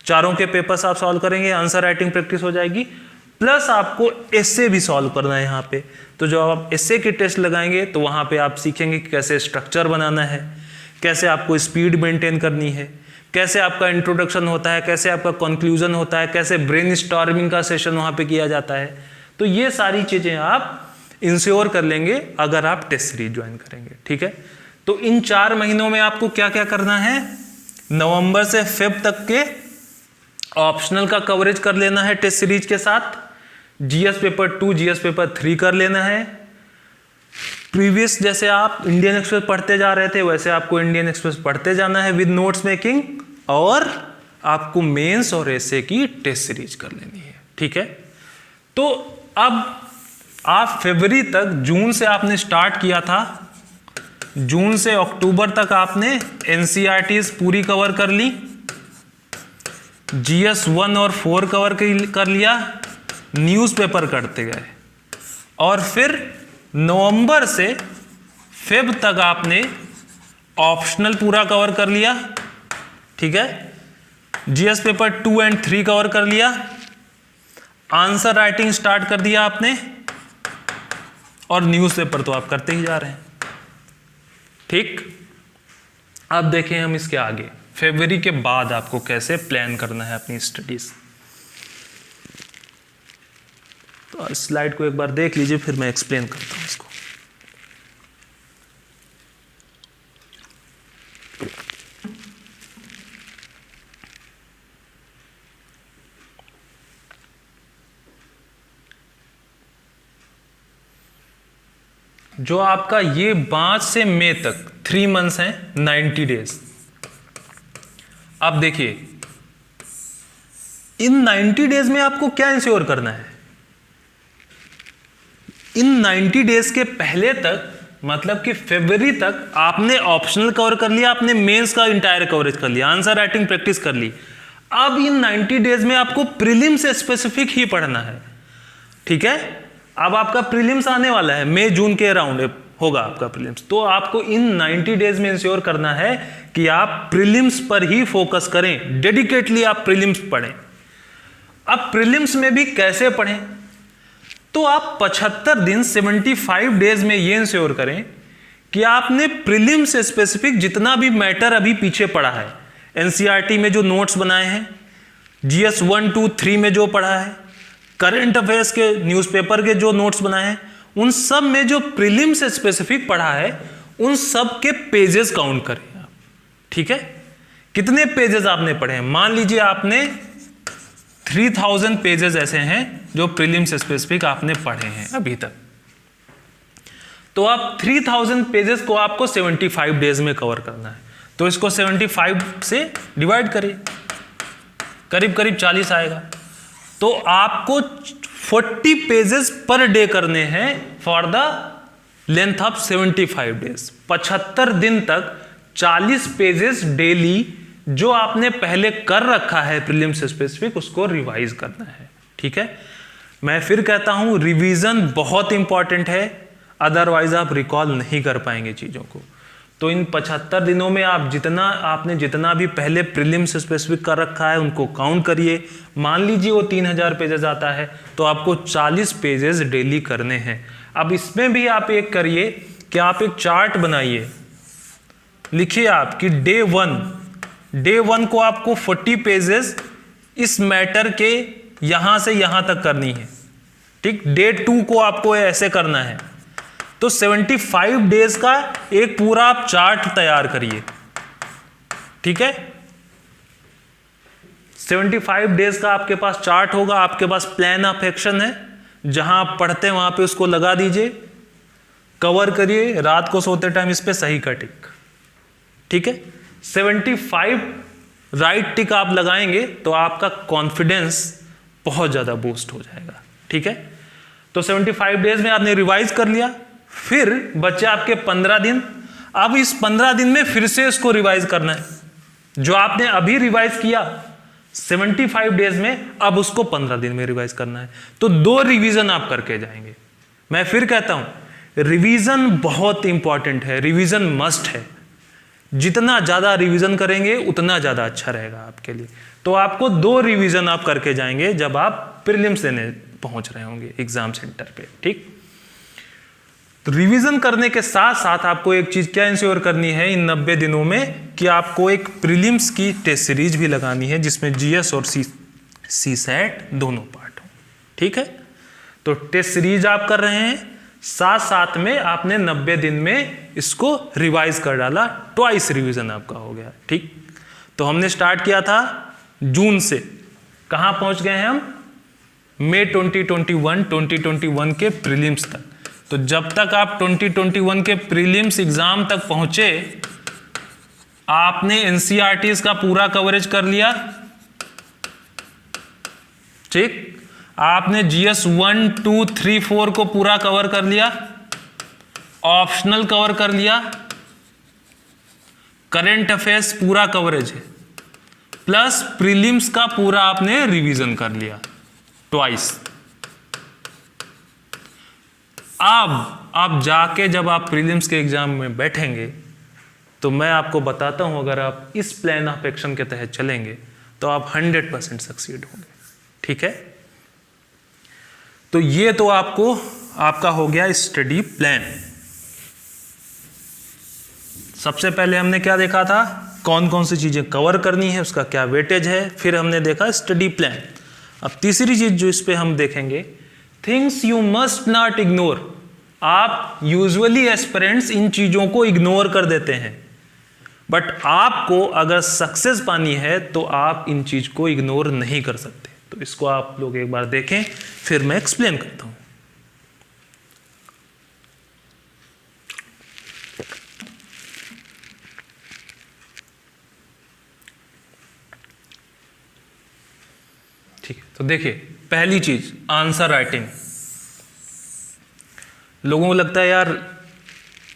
चारों के पेपर्स आप सॉल्व करेंगे, आंसर राइटिंग प्रैक्टिस हो जाएगी, प्लस आपको एसए भी सॉल्व करना है यहाँ पे। तो जब आप एसए की टेस्ट लगाएंगे तो वहां पे आप सीखेंगे कि कैसे स्ट्रक्चर बनाना है, कैसे आपको स्पीड मेंटेन करनी है, कैसे आपका इंट्रोडक्शन होता है, कैसे आपका कंक्लूजन होता है, कैसे ब्रेन स्टॉर्मिंग का सेशन वहां पे किया जाता है। तो ये सारी चीजें आप इंश्योर कर लेंगे अगर आप टेस्ट सीरीज ज्वाइन करेंगे, ठीक है। तो इन 4 महीनों में आपको क्या क्या करना है, नवंबर से फेब तक के ऑप्शनल का कवरेज कर लेना है टेस्ट सीरीज के साथ, जीएस पेपर 2, जीएस पेपर 3 कर लेना है। प्रीवियस जैसे आप इंडियन एक्सप्रेस पढ़ते जा रहे थे वैसे आपको इंडियन एक्सप्रेस पढ़ते जाना है विद नोट्स मेकिंग, और आपको मेंस और एसए की टेस्ट सीरीज कर लेनी है, ठीक है। तो अब आप फरवरी तक, जून से आपने स्टार्ट किया था, जून से अक्टूबर तक आपने एनसीईआरटीज पूरी कवर कर ली, जीएस 1 और 4 कवर कर लिया, न्यूज़पेपर करते गए, और फिर नवंबर से फेब तक आपने ऑप्शनल पूरा कवर कर लिया, ठीक है, जीएस पेपर 2 और 3 कवर कर लिया, आंसर राइटिंग स्टार्ट कर दिया आपने, और न्यूज़पेपर तो आप करते ही जा रहे हैं, ठीक। अब देखें हम इसके आगे फरवरी के बाद आपको कैसे प्लान करना है अपनी स्टडीज। तो स्लाइड को एक बार देख लीजिए, फिर मैं एक्सप्लेन करता हूँ इसको। जो आपका ये मार्च से मई तक 3 मंथ्स हैं, 90 डेज। अब देखिए इन 90 डेज में आपको क्या इंश्योर करना है। इन 90 डेज के पहले तक, मतलब कि फरवरी तक आपने ऑप्शनल कवर कर लिया, आपने मेंस का इंटायर कवरेज कर लिया, आंसर राइटिंग प्रैक्टिस कर ली। अब इन 90 डेज में आपको प्रीलिम्स से स्पेसिफिक ही पढ़ना है, ठीक है। अब आपका प्रीलिम्स आने वाला है, मई जून के अराउंड होगा आपका प्रीलिम्स, तो आपको इन 90 डेज में इंश्योर करना है कि आप प्रीलिम्स पर ही फोकस करें, डेडिकेटली आप प्रीलिम्स पढ़ें। अब प्रीलिम्स में भी कैसे पढ़ें, तो आप 75 दिन 75 डेज में ये इंश्योर करें कि आपने प्रीलिम्स से स्पेसिफिक जितना भी मैटर अभी पीछे पढ़ा है, एनसीईआरटी में जो नोट्स बनाए हैं, जीएस 1, 2, 3 में जो पढ़ा है, करंट अफेयर्स के न्यूज़पेपर के जो नोट्स बनाए हैं, उन सब में जो प्रीलिम्स से स्पेसिफिक पढ़ा है, उन सब के पेजेस काउंट करें आप, ठीक है। कितने पेजेस आपने पढ़े हैं, मान लीजिए आपने 3000 पेजेस ऐसे हैं जो प्रीलिम्स से स्पेसिफिक आपने पढ़े हैं अभी तक, तो आप 3000 पेजेस को आपको 75 डेज में कवर करना है। तो इसको 75 से डिवाइड करिए, करीब करीब 40 आएगा। तो आपको 40 पेजेस पर डे करने हैं for the length of 75 days. 75 दिन तक 40 पेजेस डेली जो आपने पहले कर रखा है प्रीलिम्स से स्पेसिफिक, उसको रिवाइज करना है, ठीक है। मैं फिर कहता हूं रिवीजन बहुत इंपॉर्टेंट है, अदरवाइज आप रिकॉल नहीं कर पाएंगे चीजों को। तो इन 75 दिनों में आप आपने जितना भी पहले प्रीलिम्स स्पेसिफिक कर रखा है उनको काउंट करिए। मान लीजिए वो 3000 पेजेस आता है, तो आपको 40 पेजेस डेली करने हैं। अब इसमें भी आप एक करिए कि आप एक चार्ट बनाइए, लिखिए आप कि डे 1 को आपको 40 पेजेस इस मैटर के यहां से यहां तक करनी है, ठीक। डे 2 को आपको ऐसे करना है। तो 75 डेज का एक पूरा आप चार्ट तैयार करिए, ठीक है। 75 डेज का आपके पास चार्ट होगा, आपके पास प्लान ऑफ एक्शन है, जहां आप पढ़ते हैं वहां पे उसको लगा दीजिए, कवर करिए, रात को सोते टाइम इस पे सही का टिक, ठीक है। 75 राइट टिक आप लगाएंगे तो आपका कॉन्फिडेंस बहुत ज्यादा बूस्ट हो जाएगा, ठीक है। तो 75 डेज में आपने रिवाइज कर लिया, फिर बच्चे आपके 15 दिन। अब इस 15 दिन में फिर से इसको रिवाइज करना है, जो आपने अभी रिवाइज किया 75 डेज में, अब उसको 15 दिन में रिवाइज करना है। तो 2 रिवीजन आप करके जाएंगे। मैं फिर कहता हूं रिवीजन बहुत इंपॉर्टेंट है, रिवीजन मस्ट है। जितना ज्यादा रिवीजन करेंगे उतना ज्यादा अच्छा रहेगा आपके लिए। तो आपको 2 रिवीजन आप करके जाएंगे जब आप प्रीलिम्स देने पहुंच रहे होंगे एग्जाम सेंटर पे, ठीक। तो रिवीजन करने के साथ साथ आपको एक चीज क्या इंश्योर करनी है इन 90 दिनों में, कि आपको एक प्रीलिम्स की टेस्ट सीरीज भी लगानी है जिसमें जीएस और सी सेट दोनों पार्ट हो, ठीक है। तो टेस्ट सीरीज आप कर रहे हैं, साथ साथ में आपने 90 दिन में इसको रिवाइज कर डाला, ट्वाइस रिवीजन आपका हो गया, ठीक। तो हमने स्टार्ट किया था जून से, कहां पहुंच गए हैं हम, मई 2021 के प्रीलिम्स तक। तो जब तक आप 2021 के प्रीलिम्स एग्जाम तक पहुंचे, आपने एनसीईआरटीज का पूरा कवरेज कर लिया, ठीक। आपने जीएस 1, 2, 3, 4 को पूरा कवर कर लिया, ऑप्शनल कवर कर लिया, करंट अफेयर्स पूरा कवरेज है, प्लस प्रीलिम्स का पूरा आपने रिवीजन कर लिया ट्वाइस। अब जाके जब आप प्रीलिम्स के एग्जाम में बैठेंगे तो मैं आपको बताता हूं, अगर आप इस प्लान ऑफ एक्शन के तहत चलेंगे तो आप 100% सक्सीड होंगे, ठीक है। तो ये तो आपका हो गया स्टडी प्लान। सबसे पहले हमने क्या देखा था, कौन कौन सी चीजें कवर करनी है, उसका क्या वेटेज है, फिर हमने देखा स्टडी प्लान। अब तीसरी चीज जो इस पे हम देखेंगे things you must not ignore. आप यूजुअली एस्पिरेंट्स इन चीजों को इग्नोर कर देते हैं, बट आपको अगर सक्सेस पानी है तो आप इन चीज को इग्नोर नहीं कर सकते। तो इसको आप लोग एक बार देखें, फिर मैं एक्सप्लेन करता हूं। ठीक है, तो देखिए पहली चीज आंसर राइटिंग। लोगों को लगता है यार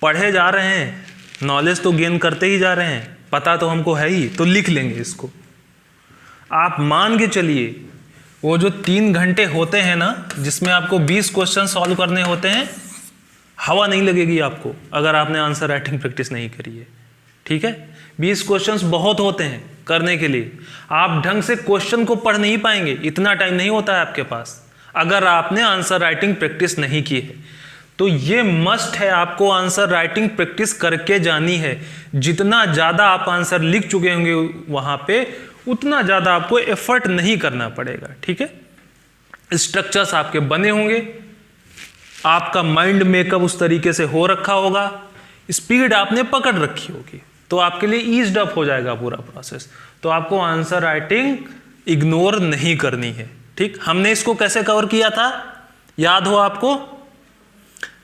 पढ़े जा रहे हैं, नॉलेज तो गेन करते ही जा रहे हैं, पता तो हमको है ही, तो लिख लेंगे इसको। आप मान के चलिए वो जो 3 घंटे होते हैं ना, जिसमें आपको 20 क्वेश्चन सॉल्व करने होते हैं, हवा नहीं लगेगी आपको अगर आपने आंसर राइटिंग प्रैक्टिस नहीं करी है। ठीक है, 20 क्वेश्चंस बहुत होते हैं करने के लिए। आप ढंग से क्वेश्चन को पढ़ नहीं पाएंगे, इतना टाइम नहीं होता है आपके पास अगर आपने आंसर राइटिंग प्रैक्टिस नहीं की है। तो ये मस्ट है, आपको आंसर राइटिंग प्रैक्टिस करके जानी है। जितना ज़्यादा आप आंसर लिख चुके होंगे वहाँ पे, उतना ज़्यादा आपको एफर्ट नहीं करना पड़ेगा। ठीक है, स्ट्रक्चर्स आपके बने होंगे, आपका माइंड मेकअप उस तरीके से हो रखा होगा, स्पीड आपने पकड़ रखी होगी, तो आपके लिए ईज्ड अप हो जाएगा पूरा प्रोसेस। तो आपको आंसर राइटिंग इग्नोर नहीं करनी है। ठीक, हमने इसको कैसे कवर किया था, याद हो आपको?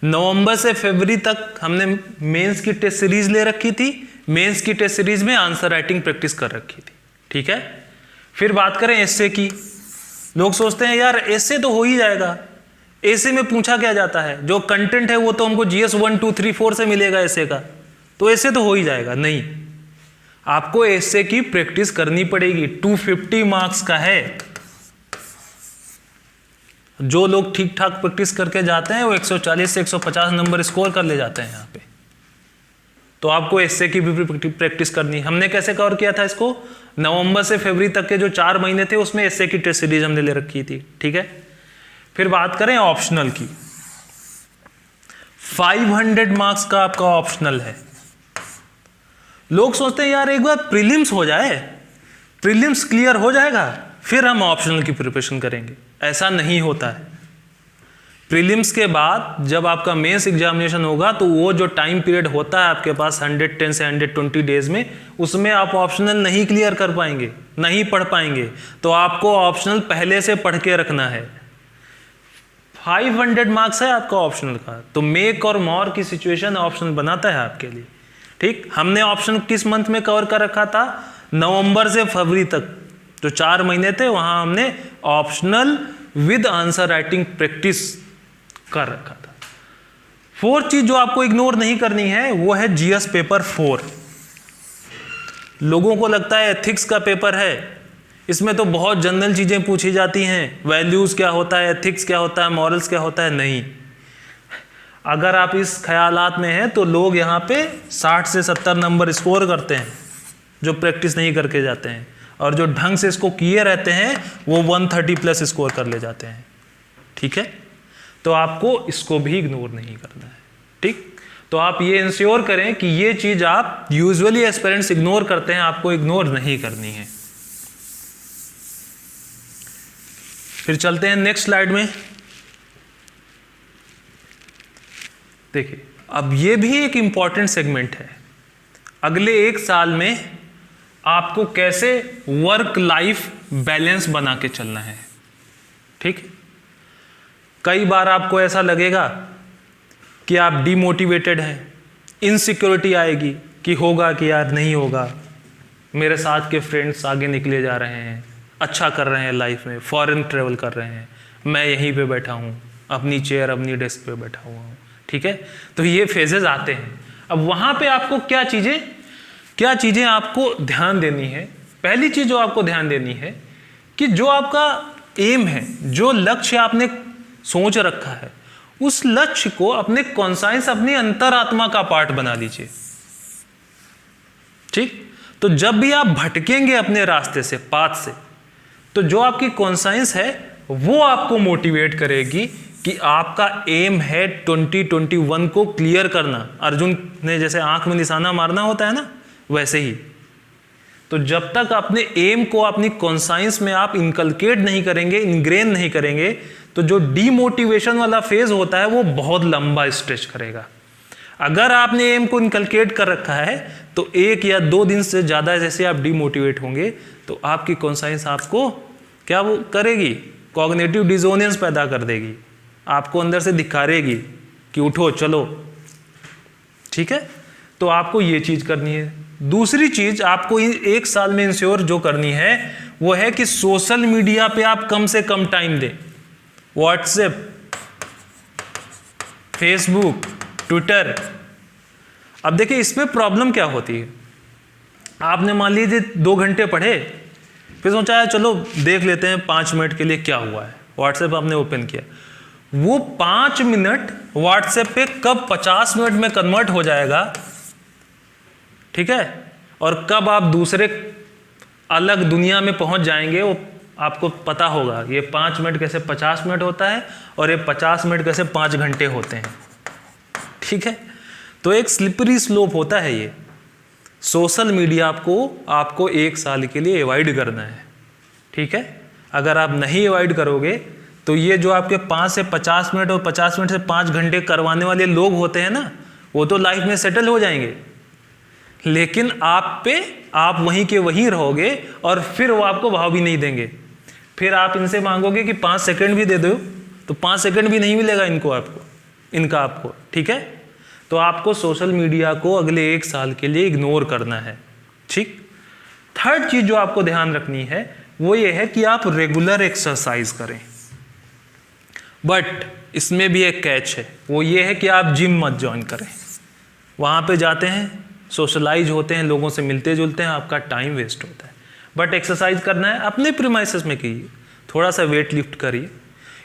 नवंबर से फरवरी तक हमने मेंस की टेस्ट सीरीज ले रखी थी, मेंस की टेस्ट सीरीज में आंसर राइटिंग प्रैक्टिस कर रखी थी। ठीक है, फिर बात करें एस्से की। लोग सोचते हैं यार एस्से तो हो ही जाएगा, एस्से में पूछा क्या जाता है, जो कंटेंट है वो तो हमको GS 1 2 3 4 से मिलेगा एस्से का, तो एस्से तो हो ही जाएगा। नहीं, आपको एस्से की प्रैक्टिस करनी पड़ेगी। 250 मार्क्स का है। जो लोग ठीक ठाक प्रैक्टिस करके जाते हैं वो 140 से 150 नंबर स्कोर कर ले जाते हैं यहाँ पे। तो आपको एस्से की भी प्रैक्टिस करनी है। हमने कैसे कवर किया था इसको, नवंबर से फरवरी तक के जो 4 महीने थे उसमें एस्से की टेस्ट सीरीज हमने ले रखी थी। ठीक है, फिर बात करें ऑप्शनल की। 500 मार्क्स का आपका ऑप्शनल है। लोग सोचते हैं यार एक बार प्रीलिम्स हो जाए, प्रीलिम्स क्लियर हो जाएगा फिर हम ऑप्शनल की प्रिपरेशन करेंगे। ऐसा नहीं होता है। प्रीलिम्स के बाद जब आपका मेंस एग्जामिनेशन होगा तो वो जो टाइम पीरियड होता है आपके पास 110 से 120 डेज में, उसमें आप ऑप्शनल नहीं क्लियर कर पाएंगे, नहीं पढ़ पाएंगे। तो आपको ऑप्शनल पहले से पढ़ के रखना है। 500 मार्क्स है आपका ऑप्शनल का, तो मेक और मोर की सिचुएशन ऑप्शनल बनाता है आपके लिए। ठीक, हमने ऑप्शन किस मंथ में कवर कर रखा था, नवंबर से फरवरी तक जो 4 महीने थे वहां हमने optional with answer writing practice कर रखा था। 4th चीज जो आपको इग्नोर नहीं करनी है वो है GS पेपर 4। लोगों को लगता है एथिक्स का पेपर है, इसमें तो बहुत जनरल चीजें पूछी जाती हैं, वैल्यूज क्या होता है, एथिक्स क्या होता है, मॉरल्स क्या होता है। नहीं, अगर आप इस ख्यालात में हैं तो लोग यहाँ पे 60 से 70 नंबर स्कोर करते हैं जो प्रैक्टिस नहीं करके जाते हैं, और जो ढंग से इसको किए रहते हैं वो 130 प्लस स्कोर कर ले जाते हैं। ठीक है, तो आपको इसको भी इग्नोर नहीं करना है। ठीक, तो आप ये इंश्योर करें कि ये चीज आप यूजुअली एस्पिरेंट्स इग्नोर करते हैं, आपको इग्नोर नहीं करनी है। फिर चलते हैं नेक्स्ट स्लाइड में। देखिए, अब ये भी एक इंपॉर्टेंट सेगमेंट है। अगले 1 साल में आपको कैसे वर्क लाइफ बैलेंस बना के चलना है। ठीक, कई बार आपको ऐसा लगेगा कि आप डिमोटिवेटेड हैं, इनसिक्योरिटी आएगी कि होगा कि यार नहीं होगा, मेरे साथ के फ्रेंड्स आगे निकले जा रहे हैं, अच्छा कर रहे हैं लाइफ में, फॉरेन ट्रेवल कर रहे हैं, मैं यहीं पे बैठा हूँ, अपनी चेयर अपनी डेस्क पे बैठा हुआ हूँ। ठीक है, तो ये फेजेस आते हैं। अब वहाँ पे आपको क्या चीज़ें आपको ध्यान देनी है। पहली चीज़ जो आपको ध्यान देनी है कि जो आपका एम है, जो लक्ष्य आपने सोच रखा है, उस लक्ष्य को अपने कॉन्साइंस, अपनी अंतरात्मा का पार्ट बना लीजिए। ठीक, तो जब भी आप भटकेंगे अपने रास्ते से, पाथ से, तो जो आपकी कॉन्साइंस है वो आपको मोटिवेट करेगी कि आपका एम है 2021 को क्लियर करना। अर्जुन ने जैसे आंख में निशाना मारना होता है ना, वैसे ही। तो जब तक अपने एम को अपनी कॉन्साइंस में आप इनकलकेट नहीं करेंगे, इनग्रेन नहीं करेंगे, तो जो डीमोटिवेशन वाला फेज होता है वो बहुत लंबा स्ट्रेच करेगा। अगर आपने एम को इनकलकेट कर रखा है तो 1 या 2 दिन से ज़्यादा जैसे आप डीमोटिवेट होंगे तो आपकी कॉन्साइंस आपको क्या वो करेगी, कॉग्निटिव डिसोनेंस पैदा कर देगी, आपको अंदर से धिक्कारेगी कि उठो चलो। ठीक है, तो आपको ये चीज़ करनी है। दूसरी चीज़ आपको 1 साल में इंश्योर जो करनी है वो है कि सोशल मीडिया पे आप कम से कम टाइम दें। WhatsApp, Facebook, Twitter. अब देखिए इसमें प्रॉब्लम क्या होती है, आपने मान लीजिए 2 घंटे पढ़े, फिर सोचा है चलो देख लेते हैं 5 मिनट के लिए क्या हुआ है, व्हाट्सएप आपने ओपन किया, वो 5 मिनट व्हाट्सएप पे कब 50 मिनट में कन्वर्ट हो जाएगा, ठीक है, और कब आप दूसरे अलग दुनिया में पहुंच जाएंगे वो आपको पता होगा। ये 5 मिनट कैसे 50 मिनट होता है और ये 50 मिनट कैसे 5 घंटे होते हैं। ठीक है, तो एक स्लिपरी स्लोप होता है ये। सोशल मीडिया आपको 1 साल के लिए अवॉइड करना है। ठीक है, अगर आप नहीं अवॉइड करोगे तो ये जो आपके 5 से 50 मिनट और 50 मिनट से 5 घंटे करवाने वाले लोग होते हैं ना, वो तो लाइफ में सेटल हो जाएंगे, लेकिन आप वहीं के वहीं रहोगे और फिर वो आपको भाव भी नहीं देंगे। फिर आप इनसे मांगोगे कि 5 सेकंड भी दे दो, तो 5 सेकंड भी नहीं मिलेगा इनका आपको। ठीक है, तो आपको सोशल मीडिया को अगले 1 साल के लिए इग्नोर करना है। ठीक, थर्ड चीज जो आपको ध्यान रखनी है वो ये है कि आप रेगुलर एक्सरसाइज करें, बट इसमें भी एक कैच है, वो ये है कि आप जिम मत ज्वाइन करें। वहाँ पे जाते हैं, सोशलाइज होते हैं, लोगों से मिलते जुलते हैं, आपका टाइम वेस्ट होता है। बट एक्सरसाइज करना है अपने प्रीमाइसेस में कीजिए, थोड़ा सा वेट लिफ्ट करिए।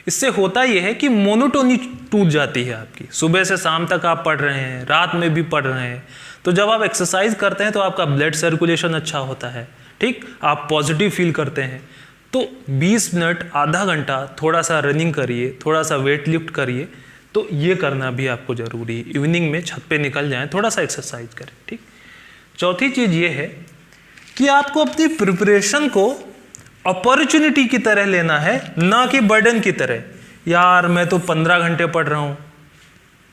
इससे होता यह है कि मोनोटोनी टूट जाती है आपकी। सुबह से शाम तक आप पढ़ रहे हैं, रात में भी पढ़ रहे हैं, तो जब आप एक्सरसाइज करते हैं तो आपका ब्लड सर्कुलेशन अच्छा होता है। ठीक, आप पॉजिटिव फील करते हैं। तो 20 मिनट, आधा घंटा थोड़ा सा रनिंग करिए, थोड़ा सा वेट लिफ्ट करिए, तो ये करना भी आपको ज़रूरी है। इवनिंग में छत पे निकल जाएं, थोड़ा सा एक्सरसाइज करें। ठीक, चौथी चीज़ ये है कि आपको अपनी प्रिपरेशन को अपॉर्चुनिटी की तरह लेना है, ना कि बर्डन की तरह। यार मैं तो 15 घंटे पढ़ रहा हूँ,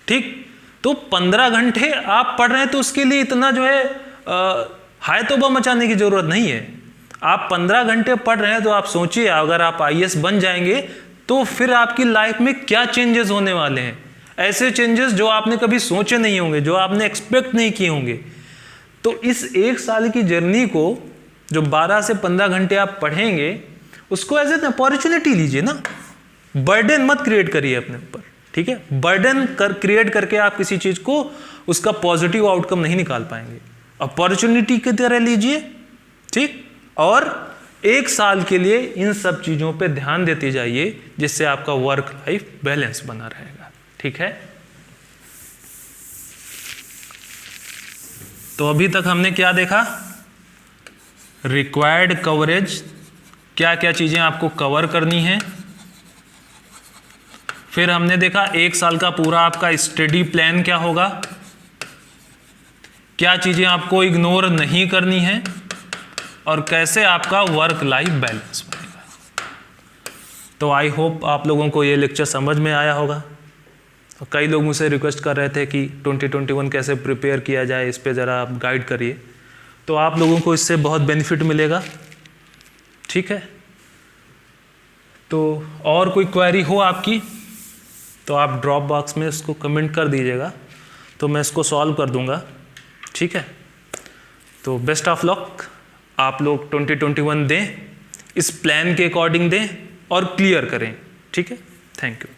ठीक, तो 15 घंटे आप पढ़ रहे हैं तो उसके लिए इतना जो है हाय तौबा मचाने की ज़रूरत नहीं है। आप 15 घंटे पढ़ रहे हैं तो आप सोचिए अगर आप IAS बन जाएंगे तो फिर आपकी लाइफ में क्या चेंजेस होने वाले हैं। ऐसे चेंजेस जो आपने कभी सोचे नहीं होंगे, जो आपने एक्सपेक्ट नहीं किए होंगे। तो इस 1 साल की जर्नी को जो 12 से 15 घंटे आप पढ़ेंगे उसको एज एन अपॉर्चुनिटी लीजिए ना, बर्डन मत क्रिएट करिए अपने ऊपर। ठीक है, बर्डन क्रिएट करके आप किसी चीज़ को उसका पॉजिटिव आउटकम नहीं निकाल पाएंगे। अपॉर्चुनिटी की तरह लीजिए, ठीक, और 1 साल के लिए इन सब चीज़ों पे ध्यान देते जाइए, जिससे आपका वर्क लाइफ बैलेंस बना रहेगा। ठीक है, तो अभी तक हमने क्या देखा, रिक्वायर्ड कवरेज, क्या क्या चीज़ें आपको कवर करनी है। फिर हमने देखा 1 साल का पूरा आपका स्टडी प्लान क्या होगा, क्या चीज़ें आपको इग्नोर नहीं करनी है, और कैसे आपका वर्क लाइफ बैलेंस बनेगा। तो आई होप आप लोगों को ये लेक्चर समझ में आया होगा। तो कई लोग मुझसे रिक्वेस्ट कर रहे थे कि 2021 कैसे प्रिपेयर किया जाए, इस पे ज़रा आप गाइड करिए। तो आप लोगों को इससे बहुत बेनिफिट मिलेगा। ठीक है, तो और कोई क्वेरी हो आपकी तो आप ड्रॉप बॉक्स में इसको कमेंट कर दीजिएगा, तो मैं इसको सॉल्व कर दूंगा। ठीक है, तो बेस्ट ऑफ लक, आप लोग 2021 दें, इस प्लान के अकॉर्डिंग दें और क्लियर करें। ठीक है, थैंक यू।